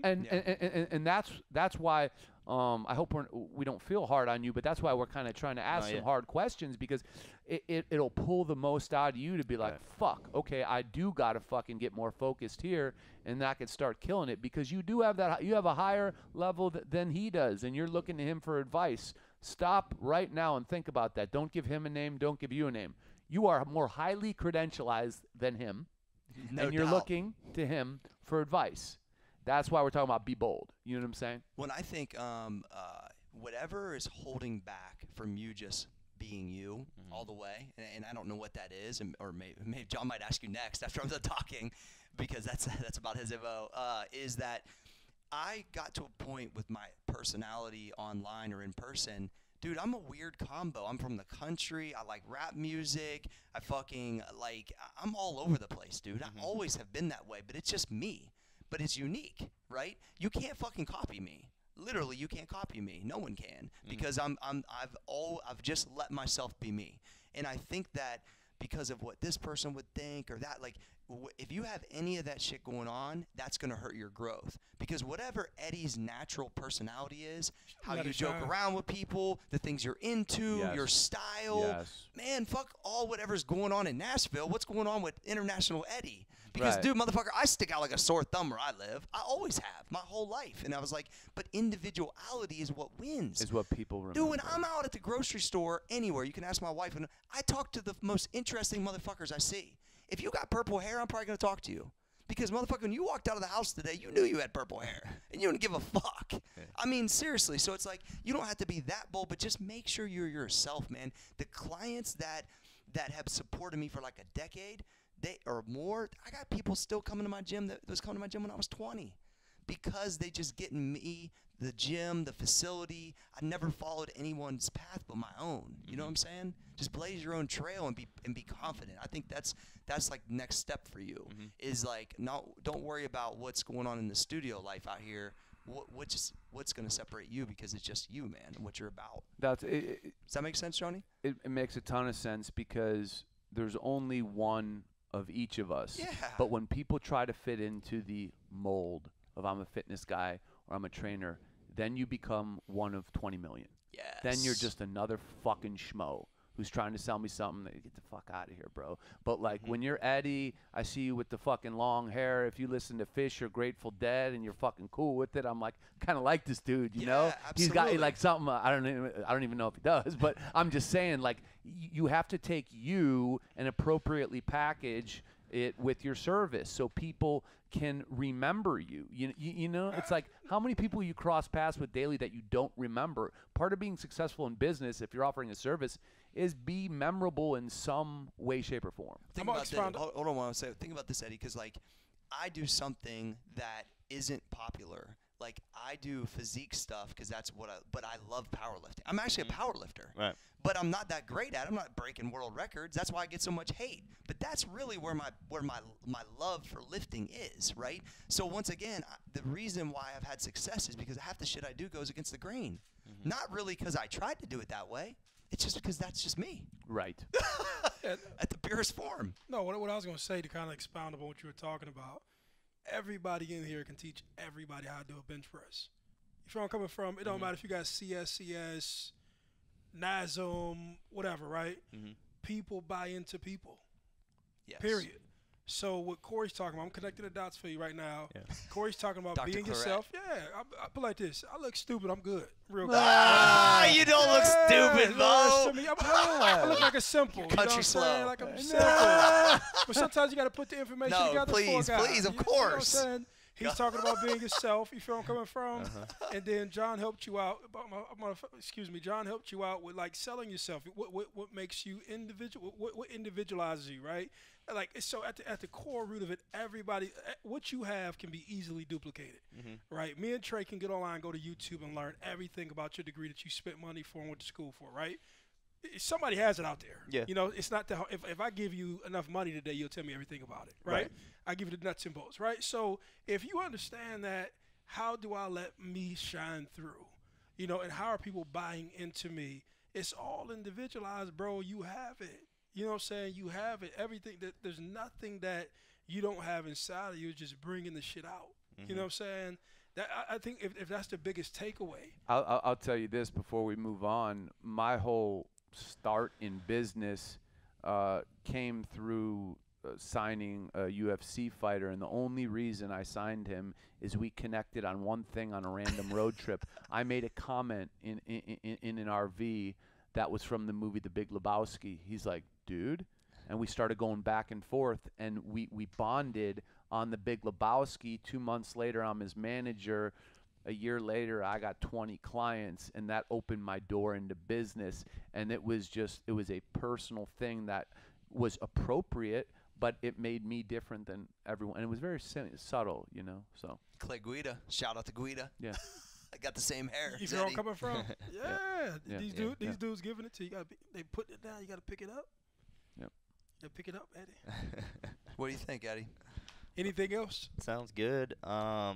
And that's why I hope we don't feel hard on you, but that's why we're kind of trying to ask some hard questions because it'll pull the most out of you to be like, fuck, okay, I do got to fucking get more focused here, and I can start killing it because you do have that. You have a higher level than he does, and you're looking to him for advice. Stop right now and think about that. Don't give him a name. Don't give you a name. You are more highly credentialized than him, and you're looking to him for advice. That's why we're talking about be bold. You know what I'm saying? When I think whatever is holding back from you just being you all the way, and I don't know what that is, or maybe John might ask you next after I'm done talking, because that's about his info, is that I got to a point with my personality online or in person. Dude, I'm a weird combo. I'm from the country. I like rap music. I'm all over the place, dude. I always have been that way, but it's just me. But it's unique, right? You can't fucking copy me. Literally, you can't copy me. No one can because I've just let myself be me. And I think that because of what this person would think or that, like, if you have any of that shit going on, that's going to hurt your growth. Because whatever Eddie's natural personality is, how you joke around with people, the things you're into, your style, man, fuck all whatever's going on in Nashville. What's going on with International Eddie? Because, dude, motherfucker, I stick out like a sore thumb where I live. I always have, my whole life. And I was like, but individuality is what wins. Is what people remember. Dude, when I'm out at the grocery store, anywhere, you can ask my wife, and I talk to the most interesting motherfuckers I see. If you got purple hair, I'm probably going to talk to you Because, motherfucker, when you walked out of the house today, you knew you had purple hair, and you didn't give a fuck. I mean, seriously. So it's like you don't have to be that bold, but just make sure you're yourself, man. The clients that have supported me for like a decade, or more, I got people still coming to my gym that was coming to my gym when I was 20 because they just get in me, the gym, the facility. I never followed anyone's path but my own. You know what I'm saying? Just blaze your own trail and be confident. I think that's like next step for you is like don't worry about what's going on in the studio life out here. What's going to separate you because it's just you, man, and what you're about. Does that make sense, Johnny? It makes a ton of sense because there's only one of each of us. Yeah. But when people try to fit into the mold of I'm a fitness guy or I'm a trainer, then you become one of 20 million. Yes. Then you're just another fucking schmo who's trying to sell me something. Get the fuck out of here, bro. But like when you're Edde, I see you with the fucking long hair. If you listen to Fish or Grateful Dead and you're fucking cool with it, I'm like, kind of like this dude, you know? Absolutely. He's got like something. I don't even know if he does, but I'm just saying, like, you have to take you and appropriately package it with your service so people can remember you. You know, it's like how many people you cross paths with daily that you don't remember. Part of being successful in business, if you're offering a service, is be memorable in some way, shape, or form. Think about that. Hold on one second. Think about this, Edde, because like I do something that isn't popular. Like I do physique stuff because that's but I love powerlifting. I'm actually a powerlifter. Right. But I'm not that great at it. I'm not breaking world records. That's why I get so much hate. But that's really where my love for lifting is, right? So once again, the reason why I've had success is because half the shit I do goes against the grain. Not really because I tried to do it that way. It's just because that's just me. Right. At the purest form. No, what I was going to say to kind of expound upon what you were talking about, everybody in here can teach everybody how to do a bench press. If you're coming from, it don't matter if you got CSCS, NASM, whatever, right? People buy into people. Yes. Period. So what Corey's talking about, I'm connecting the dots for you right now. Yeah. Corey's talking about Dr. being Claret. yourself. Yeah, I put like this. I look stupid. I'm good. Real good. You don't look stupid, Mo. To me, I look like a simple. You know what Country I'm slow. saying? Like I'm simple. But sometimes you got to put the information No, together please, for a guy. please, of You know what I'm course. saying? He's talking about being yourself. You feel where I'm coming from? And then John helped you out. John helped you out with like selling yourself. What makes you individual? What individualizes you, right? Like so, at the core root of it, everybody, what you have can be easily duplicated, right? Me and Trey can get online, go to YouTube, and learn everything about your degree that you spent money for and went to school for, right? Somebody has it out there. Yeah. You know, it's not that if I give you enough money today, you'll tell me everything about it, right? I give you the nuts and bolts, right? So if you understand that, how do I let me shine through? You know, and how are people buying into me? It's all individualized, bro. You have it. You know what I'm saying? You have it. Everything. There's nothing that you don't have inside of you. It's just bringing the shit out. You know what I'm saying? That I think if that's the biggest takeaway. I'll tell you this before we move on. My whole start in business came through signing a UFC fighter, and the only reason I signed him is we connected on one thing on a random road trip. I made a comment in an RV that was from the movie The Big Lebowski. He's like, dude, and we started going back and forth, and we bonded on The Big Lebowski. 2 months later, I'm his manager. A year later, I got 20 clients, and that opened my door into business. And it was a personal thing that was appropriate, but it made me different than everyone. And it was very subtle, you know. So Clay Guida. Shout out to Guida. Yeah. I got the same hair. You know where I'm coming from? Yeah. These dudes giving it to you. They put it down. You got to pick it up. Yep. You pick it up, Edde. What do you think, Edde? Anything else? Sounds good. I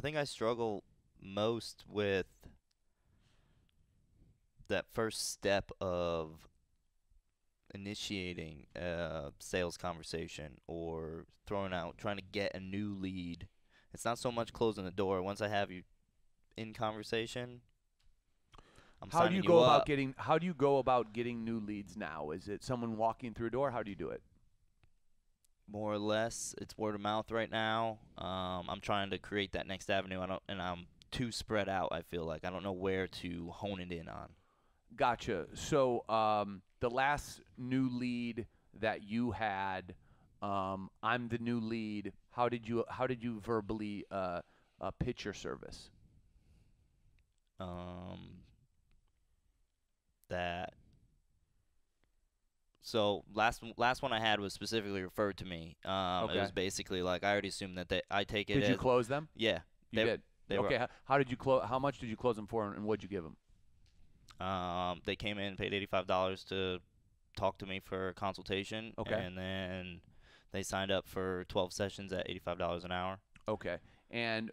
think I struggle most with that first step of initiating a sales conversation or trying to get a new lead. It's not so much closing the door. Once I have you in conversation, how do you go about getting new leads now? Is it someone walking through a door? How do you do it? More or less, it's word of mouth right now. I'm trying to create that next avenue. I'm too spread out. I feel like I don't know where to hone it in on. Gotcha. So the last new lead that you had, I'm the new lead. how did you verbally pitch your service? That. So last one I had was specifically referred to me. It was basically like I already assumed that I take it. Did you close them? Yeah, you did. Okay, how did you close? How much did you close them for, and what'd you give them? They came in, paid $85 to talk to me for a consultation. Okay. And then they signed up for 12 sessions at $85 an hour. Okay. And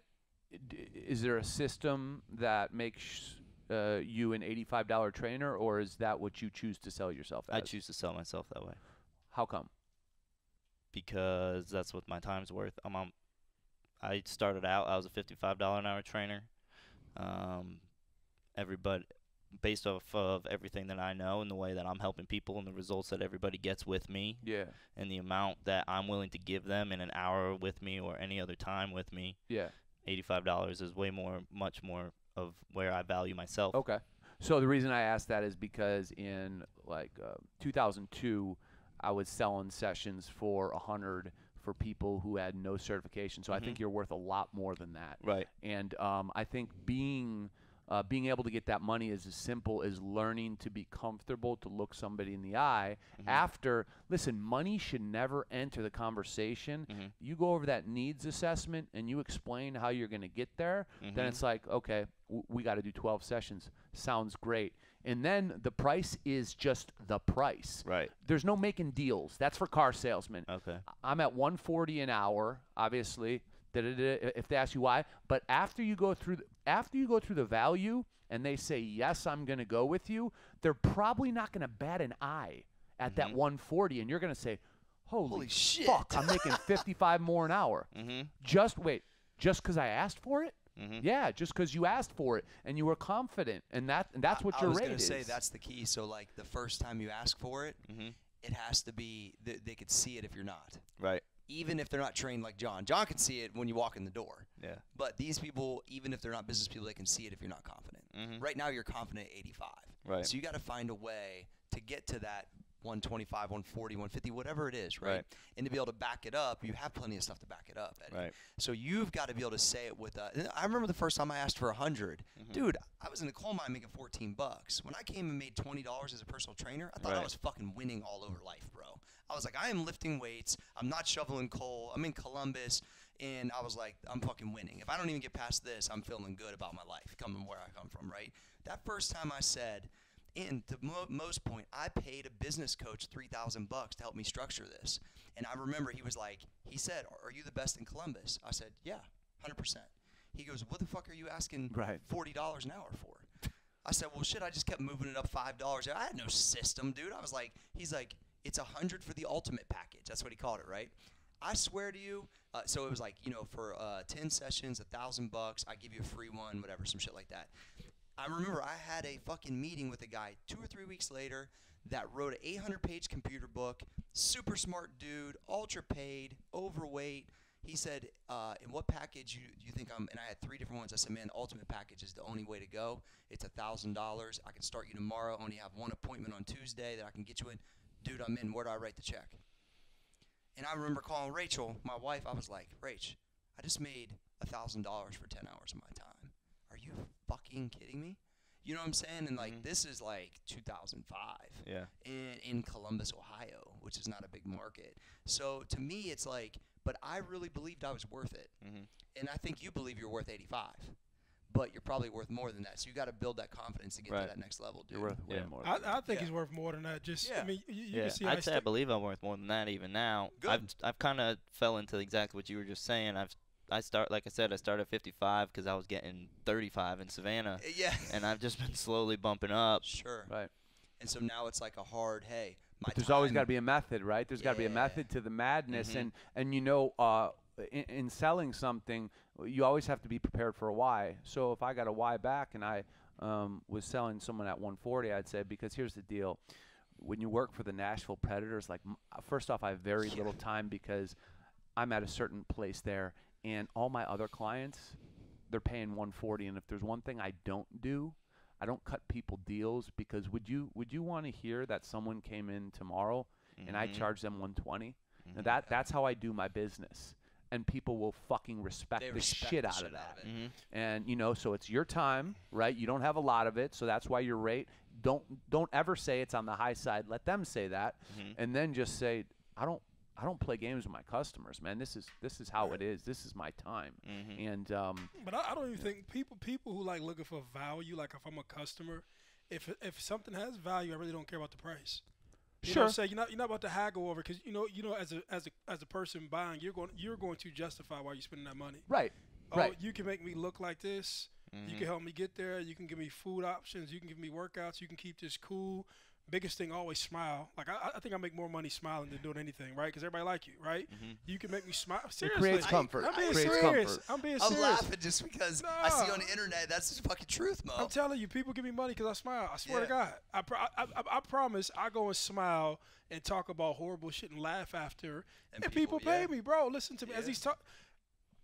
is there a system that makes you an $85 trainer, or is that what you choose to sell yourself as? I choose to sell myself that way. How come? Because that's what my time's worth. I started out, I was a $55 an hour trainer. Everybody, based off of everything that I know and the way that I'm helping people and the results that everybody gets with me, and the amount that I'm willing to give them in an hour with me or any other time with me, $85 is much more of where I value myself. Okay. So the reason I asked that is because in 2002, I was selling sessions for $100 for people who had no certification. So I think you're worth a lot more than that. Right. And I think being able to get that money is as simple as learning to be comfortable to look somebody in the eye after. Listen, money should never enter the conversation. You go over that needs assessment and you explain how you're going to get there. Then it's like, okay, we got to do 12 sessions. Sounds great. And then the price is just the price. Right. There's no making deals. That's for car salesmen. Okay. I'm at $140 an hour, obviously. If they ask you why, but after you go through the value and they say yes, I'm going to go with you, they're probably not going to bat an eye at that 140, and you're going to say, "Holy shit! Fuck, I'm making 55 more an hour." Just because I asked for it. Yeah, just because you asked for it and you were confident, and that's what your rate is. I was going to say that's the key. So like the first time you ask for it, it has to be they could see it if you're not. Right. Even if they're not trained like John. John can see it when you walk in the door. Yeah. But these people, even if they're not business people, they can see it if you're not confident. Right now, you're confident at 85. Right. So you got to find a way to get to that 125, 140, 150, whatever it is, right? And to be able to back it up, you have plenty of stuff to back it up, Eddie. Right. So you've got to be able to say it with I remember the first time I asked for 100. Dude, I was in a coal mine making $14. When I came and made $20 as a personal trainer, I thought I was fucking winning all over life, bro. I was like, I am lifting weights. I'm not shoveling coal. I'm in Columbus. And I was like, I'm fucking winning. If I don't even get past this, I'm feeling good about my life, coming where I come from, right? That first time I said, and to most point, I paid a business coach $3,000 to help me structure this. And I remember he said, are you the best in Columbus? I said, yeah, 100%. He goes, what the fuck are you asking $40 an hour for? I said, well, shit, I just kept moving it up $5. I had no system, dude. I was like, he's like, it's 100 for the ultimate package. That's what he called it, right? I swear to you. So it was like, for 10 sessions, $1,000. I give you a free one, whatever, some shit like that. I remember I had a fucking meeting with a guy 2 or 3 weeks later that wrote an 800-page computer book. Super smart dude, ultra paid, overweight. He said, in what package do you think I'm, and I had 3 different ones. I said, man, the ultimate package is the only way to go. It's $1,000. I can start you tomorrow. Only have one appointment on Tuesday that I can get you in. Dude, I'm in. Where do I write the check? And I remember calling Rachel, my wife. I was like, Rach, I just made $1,000 for 10 hours of my time. Are you fucking kidding me? You know what I'm saying? And like, this is like 2005. Yeah. In Columbus, Ohio, which is not a big market. So to me, it's like, but I really believed I was worth it. And I think you believe you're worth 85. But you're probably worth more than that. So you got to build that confidence to get to that next level, dude. You're worth way more. I think he's worth more than that. Just, I mean, you can see. I'd say I believe I'm worth more than that even now. Good. I've kind of fell into exactly what you were just saying. I started at 55 because I was getting 35 in Savannah. Yeah. And I've just been slowly bumping up. Sure. Right. And so now it's like a hard, hey, there's always got to be a method, right? There's got to be a method to the madness. And in selling something, you always have to be prepared for a why. So if I got a why back and I was selling someone at 140, I'd say, because here's the deal. When you work for the Nashville Predators, like, first off, I have very little time because I'm at a certain place there. And all my other clients, they're paying 140. And if there's one thing I don't do, I don't cut people deals, because would you want to hear that someone came in tomorrow and I charged them 120? Now that's how I do my business. and people will fucking respect They the respect shit the out shit of that. it. Mm-hmm. And, you know, so it's your time, right? You don't have a lot of it, so that's why your rate. Don't ever say it's on the high side. Let them say that, and then just say, I don't play games with my customers, man. This is how it is. This is my time. And But I don't even think people who like looking for value, like if I'm a customer, if something has value, I really don't care about the price. You know what I'm saying? You're not about to haggle over, because you know as a person buying, you're going to justify why you're spending that money. right. Oh, Right. you can make me look like this. You can help me get there. You can give me food options. You can give me workouts. You can keep this cool. Biggest thing, always smile. Like I think I make more money smiling than doing anything, right? Because everybody like you, right? You can make me smile. Seriously, It creates comfort. I'm being Creates serious. comfort. I'm being I'm serious. laughing just because I see on the internet that's the fucking truth, Mo. I'm telling you, people give me money because I smile. I swear to Yeah. God. I promise I go and smile and talk about horrible shit and laugh after, and people pay yeah. me, bro. Listen to me. Yeah. As he's talk,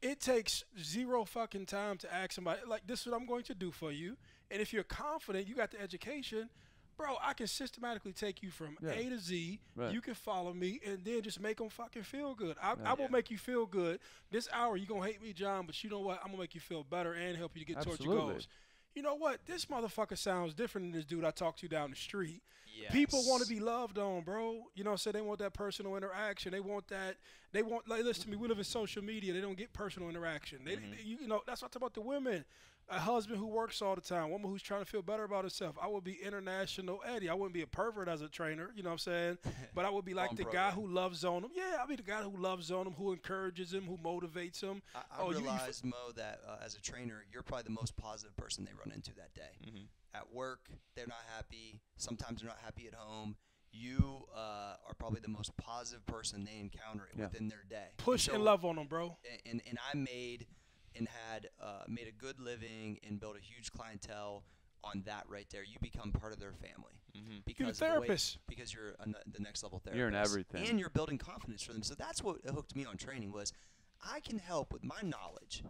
it takes zero fucking time to ask somebody, like, this is what I'm going to do for you. And if you're confident, you got the education, bro, I can systematically take you from A to Z. Right. You can follow me, and then just make them fucking feel good. I will make you feel good. This hour, you're going to hate me, John, but you know what? I'm going to make you feel better and help you to get towards your Absolutely. goals. You know what? This motherfucker sounds different than this dude I talked to down the street. Yes. People want to be loved on, bro. You know what I'm saying? They want that personal interaction. They want that. They want, like, listen to me, we live in social media. They don't get personal interaction. You know, that's what I talk about the women. A husband who works all the time, a woman who's trying to feel better about herself. I would be international Eddie. I wouldn't be a pervert as a trainer, you know what I'm saying? But I would be like the guy who loves on him. Yeah, I'll be the guy who loves on him, who encourages him, who motivates him. I realized, Mo, that as a trainer, you're probably the most positive person they run into that day. At work, they're not happy. Sometimes they're not happy at home. You are probably the most positive person they encounter within their day. Push and love on them, bro. And I made a good living and built a huge clientele on that right there. You become part of their family. Because You're a of the way- therapist. because you're the next level therapist. You're in everything. And you're building confidence for them. So that's what hooked me on training was I can help with my knowledge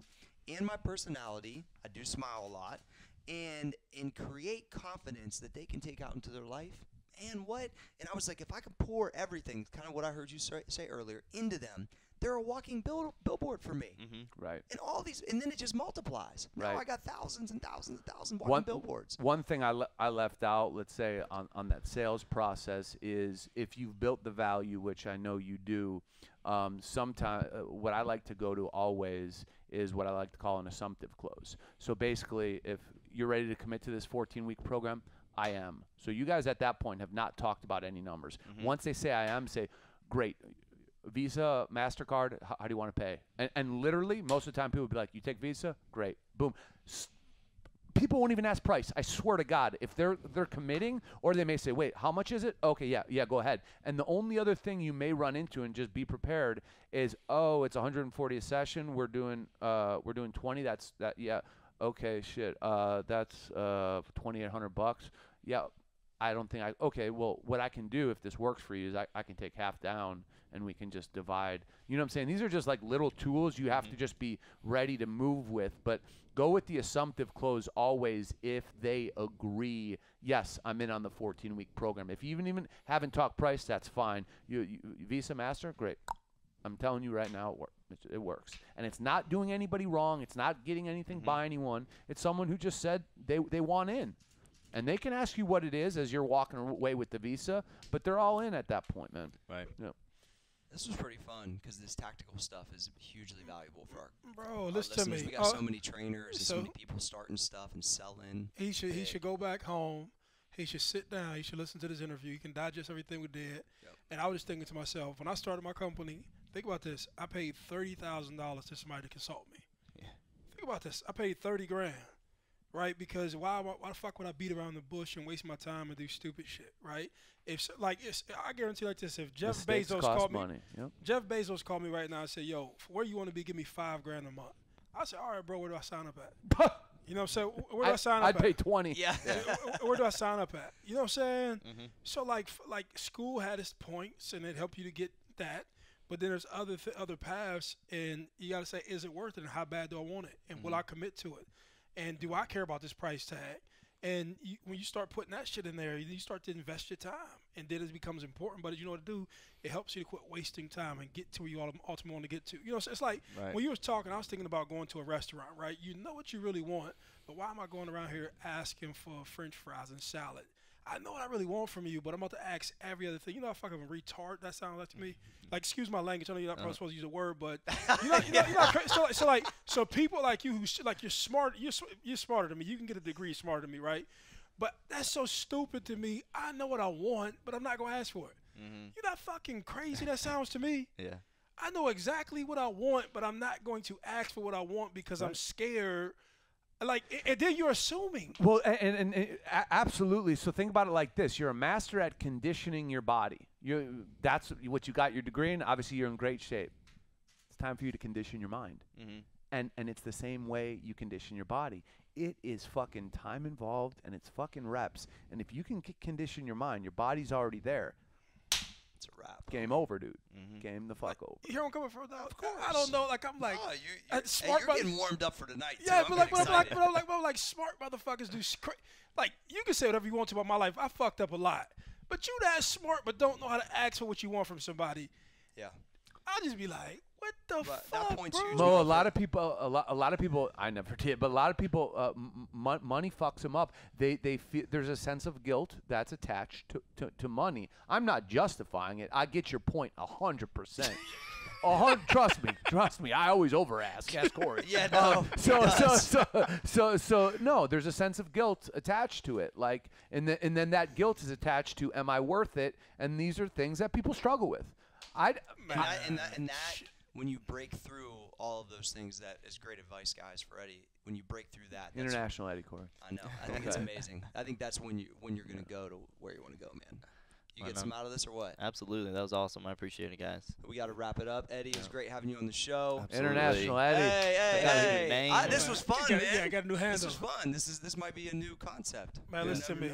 and my personality. I do smile a lot. And create confidence that they can take out into their life. And I was like, if I could pour everything, kind of what I heard you say earlier, into them, they're a walking billboard for me. Right. And all these, and then it just multiplies. Now Right. I got thousands and thousands and thousands of walking billboards. One thing I left out, let's say, on that sales process is if you've built the value, which I know you do, sometimes what I like to go to always is what I like to call an assumptive close. So basically, if you're ready to commit to this 14-week program, I am. So you guys at that point have not talked about any numbers. Once they say I am, say, great. Visa, MasterCard, how do you want to pay? And literally, most of the time, people will be like, you take Visa? Great. Boom. People won't even ask price. I swear to God, if they're committing, or they may say, wait, how much is it? Okay, yeah, go ahead. And the only other thing you may run into, and just be prepared, is, oh, it's 140 a session. We're doing 20. Yeah. Okay, shit. That's $2,800. Yeah. I don't think okay, well, what I can do if this works for you is I can take half down and we can just divide. You know what I'm saying? These are just like little tools you have to just be ready to move with. But go with the assumptive close always if they agree, yes, I'm in on the 14-week program. If you even haven't talked price, that's fine. You Visa, Master, great. I'm telling you right now, it works. And it's not doing anybody wrong. It's not getting anything by anyone. It's someone who just said they want in. And they can ask you what it is as you're walking away with the Visa, but they're all in at that point, man. Right. Yeah. This was pretty fun because this tactical stuff is hugely valuable for our Listen to listeners. me. We got so many trainers and so many people starting stuff and selling. He should go back home. He should sit down. He should listen to this interview. He can digest everything we did. Yep. And I was just thinking to myself, when I started my company, think about this. I paid $30,000 to somebody to consult me. Yeah. Think about this. I paid $30,000. Right, because why the fuck would I beat around the bush and waste my time and do stupid shit, right? I guarantee like this, if Jeff Mistakes Bezos cost called money. me, Yep. Jeff Bezos called me right now and said, "Yo, where you want to be? Give me $5,000 a month." I said, "All right, bro, where do I sign up at?" You know what I'm saying? Where do I sign up I'd at? pay 20. Yeah. Where do I sign up at? You know what I'm saying? So like school had its points and it helped you to get that, but then there's other paths, and you got to say, is it worth it? And how bad do I want it? And will I commit to it? And do I care about this price tag? And when you start putting that shit in there, you start to invest your time, and then it becomes important. But you know what to do? It helps you to quit wasting time and get to where you ultimately want to get to. You know, so it's like when you was talking, I was thinking about going to a restaurant, right? You know what you really want, but why am I going around here asking for French fries and salad? I know what I really want from you, but I'm about to ask every other thing. You know how fucking retard that sounds like to me? Like, excuse my language. I know you're not probably supposed to use a word, but so people like you who like you're smart. You're smarter than me. You can get a degree smarter than me, right? But that's so stupid to me. I know what I want, but I'm not gonna ask for it. You're not fucking crazy. That sounds to me. Yeah. I know exactly what I want, but I'm not going to ask for what I want because I'm scared. Like, and then you're assuming. Well, and absolutely. So think about it like this: you're a master at conditioning your body. That's what you got your degree in. Obviously, you're in great shape. It's time for you to condition your mind. And it's the same way you condition your body. It is fucking time involved, and it's fucking reps. And if you can condition your mind, your body's already there. It's a wrap. Game over, dude. Game the fuck over. You don't come from that. Of course. I don't know. Like I'm like, you're getting warmed up for tonight. Yeah, too. I'm like smart motherfuckers do. Like you can say whatever you want to about my life. I fucked up a lot, but you that smart, but don't know how to ask for what you want from somebody. Yeah. I'll just be like, what the fuck, that points bro? you Mo, a lot of people. I never did, but a lot of people. Money fucks them up. They feel there's a sense of guilt that's attached to money. I'm not justifying it. I get your point 100%. Trust me. I always over ask. Ask Corey. Yeah, no. So no. There's a sense of guilt attached to it. Like, and then that guilt is attached to, am I worth it? And these are things that people struggle with. When you break through all of those things, that is great advice, guys, for Eddie. When you break through that, International Eddie Corey. I know. I think it's amazing. I think that's when you're gonna go to where you want to go, man. You get some out of this or what? Absolutely. That was awesome. I appreciate it, guys. We got to wrap it up. Eddie, it was great having you on the show. Absolutely. International Eddie. Hey. This was fun, man. Yeah, I got a new handle. This was fun. This might be a new concept. Man, listen to me.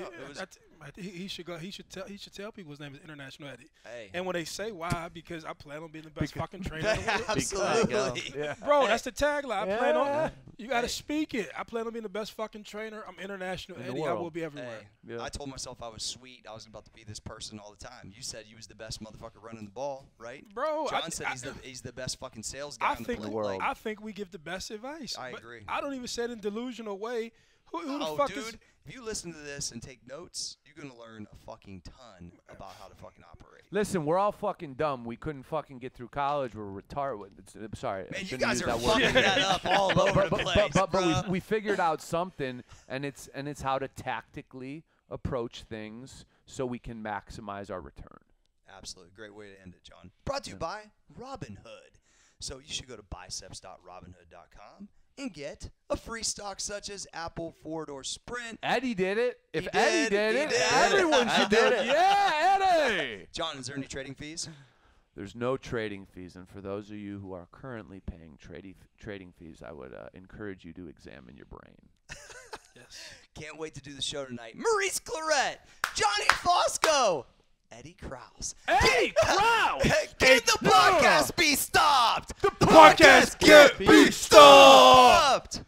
He should tell people his name is International Eddie. Hey. And when they say why, because I plan on being the best fucking trainer. Absolutely. Yeah. Bro, that's the tagline. I plan on. You got to speak it. I plan on being the best fucking trainer. I'm International Eddie. I will be everywhere. Hey, I told myself I was sweet. I was about to be this person all the time. You said you was the best motherfucker running the ball, right? Bro, John said he's the best fucking sales guy in the world. I think we give the best advice. I agree. I don't even say it in delusional way. Who the fuck dude, is? If you listen to this and take notes, you're gonna learn a fucking ton about how to fucking operate. Listen, we're all fucking dumb. We couldn't fucking get through college. We're retarded. Sorry, man, you guys are fucking that up all over the place. But we figured out something, and it's how to tactically approach things so we can maximize our return. Absolutely, great way to end it, John. Brought to you by Robinhood. So you should go to biceps.robinhood.com. and get a free stock such as Apple, Ford, or Sprint. Eddie did it. If Eddie did it, everyone should do it. Yeah, Eddie. John, is there any trading fees? There's no trading fees. And for those of you who are currently paying trading fees, I would encourage you to examine your brain. Yes. Can't wait to do the show tonight. Maurice Claret, Johnny Fosco, Eddie Krause. Eddie Krause! Can the podcast be stopped? The podcast can't be stopped!